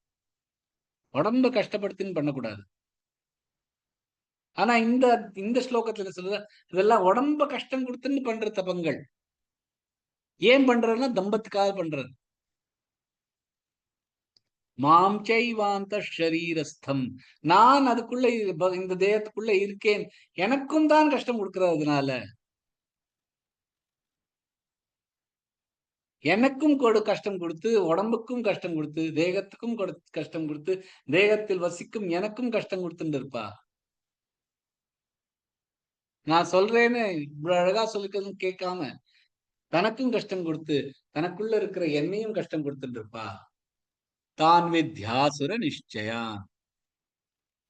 S1: உடம்ப கஷ்டப்படுத்தின்னு பண்ணக்கூடாது. ஆனா இந்த இந்த ஸ்லோகத்துல சொல்ற இதெல்லாம் உடம்ப கஷ்டம் கொடுத்துன்னு பண்ற தபங்கள். ஏன் பண்றதுன்னா தம்பத்துக்காக பண்றது. மாம் சைவாந்த ஷரீரஸ்தம், நான் அதுக்குள்ள இந்த தேகத்துக்குள்ள இருக்கேன், எனக்கும் தான் கஷ்டம் கொடுக்கறதுனால, எனக்கும் கஷ்டம் கொடுத்து, உடம்புக்கும் கஷ்டம் கொடுத்து, தேகத்துக்கும் கஷ்டம் கொடுத்து, தேகத்தில் வசிக்கும் எனக்கும் கஷ்டம் கொடுத்துட்டு இருப்பா. நான் சொல்றேன்னு இவ்வளவு அழகா சொல்லிக்கிறதும் கேட்காம தனக்கும் கஷ்டம் கொடுத்து, தனக்குள்ள இருக்கிற என்னையும் கஷ்டம் கொடுத்துட்டு இருப்பா. தான் வித்யாசுர நிச்சயா,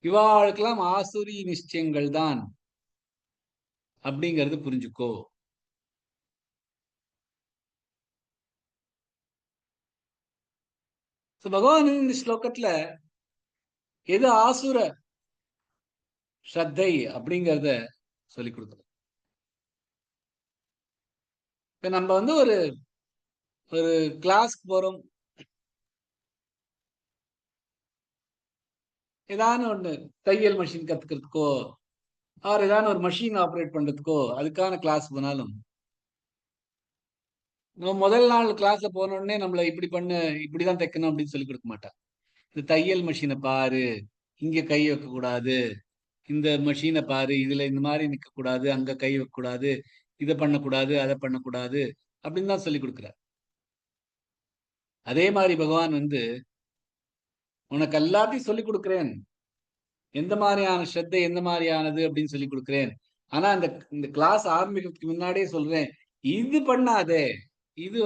S1: இவாளுக்கெல்லாம் ஆசுரி நிச்சயங்கள் தான் அப்படிங்கிறது புரிஞ்சுக்கோ. பகவான் இந்த ஸ்லோகத்துல எது ஆசுர ஸ்ரத்தை அப்படிங்கிறத சொல்லி கொடுக்குறோம். இப்ப நம்ம ஒரு ஒரு கிளாஸ்க்கு போறோம், ஏதான ஒண்ணு தையல் மிஷின் கத்துக்கிறதுக்கோ ஆர் ஏதான ஒரு மஷின் ஆப்ரேட் பண்றதுக்கோ அதுக்கான கிளாஸ் போனாலும் நம்ம முதல் நாள் கிளாஸ்ல போன உடனே நம்மள இப்படி பண்ணு, இப்படிதான் தைக்கணும் அப்படின்னு சொல்லி கொடுக்க மாட்டா. இந்த தையல் மிஷினை பாரு, இங்க கை வைக்க கூடாது, இந்த மிஷினை பாரு, இதுல இந்த மாதிரி நிக்க கூடாது, அங்க கை வைக்க கூடாது, இதை பண்ணக்கூடாது, அதை பண்ணக்கூடாது அப்படின்னு தான் சொல்லி கொடுக்குறார். அதே மாதிரி பகவான் உனக்கு எல்லாத்தையும் சொல்லி கொடுக்குறேன், எந்த மாதிரியான ஸ்ரத்தை எந்த மாதிரியானது அப்படின்னு சொல்லி கொடுக்குறேன். ஆனா இந்த கிளாஸ் ஆரம்பிக்கிறதுக்கு முன்னாடியே சொல்றேன், இது பண்ணாதே, இது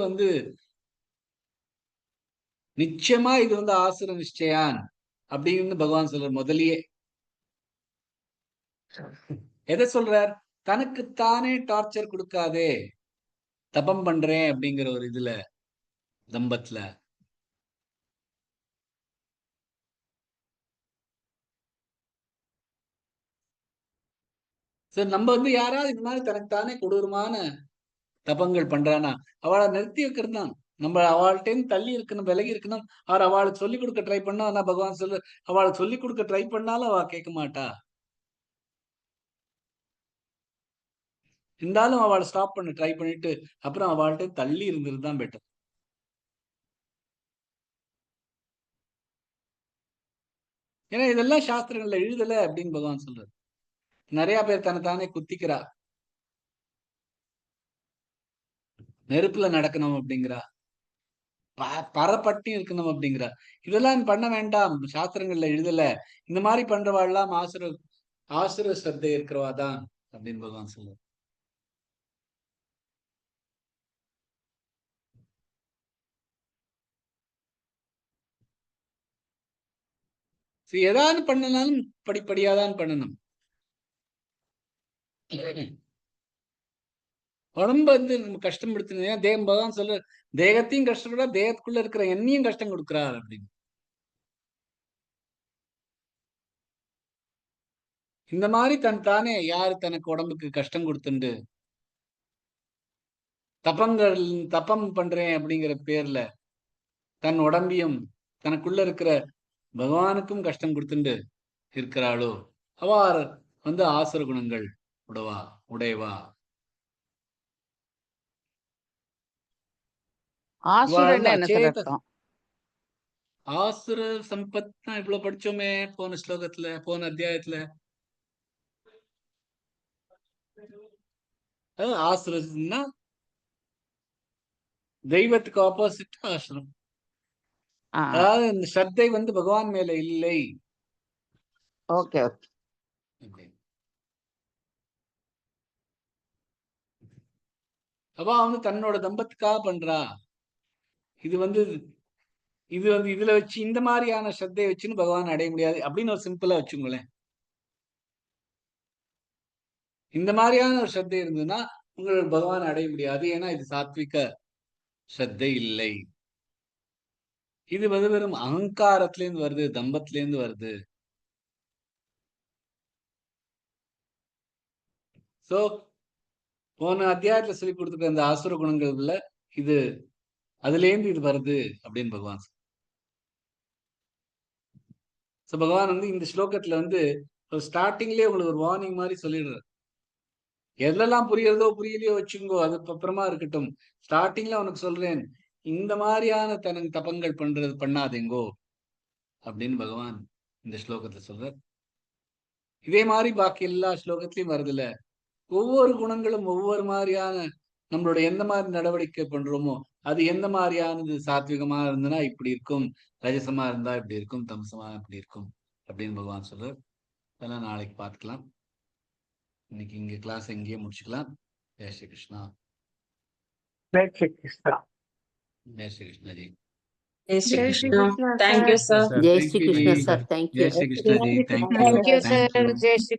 S1: நிச்சயமா இது ஆசுர நிச்சயான் அப்படின்னு பகவான் சொல்ற. முதலியே எதை சொல்றார்? தனக்குத்தானே டார்ச்சர் கொடுக்காதே, தபம் பண்றேன் அப்படிங்கிற ஒரு இதுல தம்பத்துல. சரி, நம்ம யாராவது இந்த மாதிரி தனக்குத்தானே கொடூரமான தபங்கள் பண்றானா அவளை நிறுத்தி வைக்கிறது தான். நம்ம அவள்கிட்ட தள்ளி இருக்கணும், விலகி இருக்கணும். அவர் அவளுக்கு சொல்லிக் கொடுக்க ட்ரை பண்ணா, ஆனா பகவான் சொல்லு, அவளுக்கு சொல்லிக் கொடுக்க ட்ரை பண்ணாலும் அவ கேட்க மாட்டா. இருந்தாலும் அவளை ஸ்டாப் பண்ண ட்ரை பண்ணிட்டு அப்புறம் அவள்கிட்ட தள்ளி இருந்தது தான் பெட்டர். ஏன்னா இதெல்லாம் சாஸ்திரங்கள்ல எழுதல அப்படின்னு பகவான் சொல்றாரு. நிறைய பேர் தன்னைத்தானே குத்திக்கிறா, நெருப்புல நடக்கணும் அப்படிங்கிறா, பரப்பட்டி இருக்கணும் அப்படிங்கிறா. இதெல்லாம் பண்ண வேண்டாம், சாஸ்திரங்கள்ல எழுதல. இந்த மாதிரி பண்றவாள்லாம் ஆசுர ஸ்ரத்தை இருக்கிறவா தான் அப்படின்னு பகவான் சொல்றாரு. ஏதாவது பண்ணனாலும் படிப்படியாதான் பண்ணணும். உடம்பு நம்ம கஷ்டப்படுத்தினா தேகம் பகவான் சொல்ற, தேகத்தையும் கஷ்டப்படுறா, தேகத்துக்குள்ள இருக்கிற என்னையும் கஷ்டம் கொடுக்குறார் அப்படின்னு. இந்த மாதிரி தானே யாரு தனக்கு உடம்புக்கு கஷ்டம் கொடுத்துண்டு தப்பம் பண்றேன் அப்படிங்கிற பேர்ல தன் உடம்பையும் தனக்குள்ள இருக்கிற பகவானுக்கும் கஷ்டம் கொடுத்துண்டு இருக்கிறாளோ அவார் ஆசுர குணங்கள் உடையவா.
S9: ஆசுரன்னா
S1: இவாளெல்லாம்
S9: என்ன சார்
S1: அச்சேத
S9: அர்த்தம்?
S1: ஆசுர சம்பத்னா இவ்வளவு படிச்சோமே போன ஸ்லோகத்துல, போன அத்தியாயத்துல. ஆசுரன்னா தெய்வத்துக்கு ஆப்போசிட் ஆசுரம்.
S9: ஆ
S1: அதாவது இந்த ஸ்ரத்தை வந்து பகவான் மேல இல்லை
S9: ஓகே ஓகே.
S1: அப்படின்னு. அவ வந்து தன்னோட தம்பத்துக்காக பண்றா. இது வந்து இதுல வச்சு இந்த மாதிரியான ஸ்ரத்தையை வச்சுன்னு பகவான் அடைய முடியாது அப்படின்னு ஒரு சிம்பிளா வச்சுங்களேன். இந்த மாதிரியான ஒரு ஸ்ரத்தை இருந்ததுன்னா உங்களுக்கு பகவான் அடைய முடியாது. ஏன்னா இது சாத்விக ஸ்ரத்தை இல்லை. இது வந்து வெறும் அகங்காரத்திலேருந்து வருது, தம்பத்திலேருந்து வருது. சோ போன அத்தியாயத்துல சொல்லி கொடுத்துருக்க அந்த ஆசுர குணங்கள்ல இது அதுலேருந்து இது வருது அப்படின்னு பகவான் பகவான் வந்து இந்த ஸ்லோகத்துல வந்து ஸ்டார்டிங்லயே உங்களுக்கு ஒரு வார்னிங் மாதிரி சொல்லிடுறாரு. எதெல்லாம் புரியறதோ புரியலையோ வச்சுங்கோ, அது அப்புறமா இருக்கட்டும். ஸ்டார்டிங்ல உனக்கு சொல்றேன், இந்த மாதிரியான தபங்கள் பண்ணாதேங்கோ அப்படின்னு பகவான் இந்த ஸ்லோகத்துல சொல்ற. இதே மாதிரி பாக்கி எல்லா ஸ்லோகத்திலையும் வருதுல்ல. ஒவ்வொரு குணங்களும் ஒவ்வொரு மாதிரியான நம்மளோட எந்த மாதிரி நடவடிக்கை பண்றோமோ அது எந்த மாதிரியானது சாத்விகமா இருந்ததுன்னா இப்படி இருக்கும், ரஜசமா இருந்தா இப்படி இருக்கும், தமசமா இப்படி இருக்கும் அப்படின்னு பகவான் சொல்ற. அதெல்லாம் நாளைக்கு பார்த்துக்கலாம். இன்னைக்கு இங்க கிளாஸ் எங்கேயே முடிச்சுக்கலாம். Jai Shri Krishna.
S9: Jai Shri Krishna.
S1: Jai Shri Krishna ji.
S2: Jai Shri
S7: Jai Shri
S2: Krishna.
S7: Krishna,
S2: Thank you,
S7: sir.
S2: sir.
S9: Jai
S1: Thank
S9: Shri
S1: you
S9: Krishna
S1: ji.
S9: Sir. Thank you.
S1: Jai Shri Krishna ji. Thank you.
S2: Thank you, sir.
S1: Thank you.
S2: Jai Shri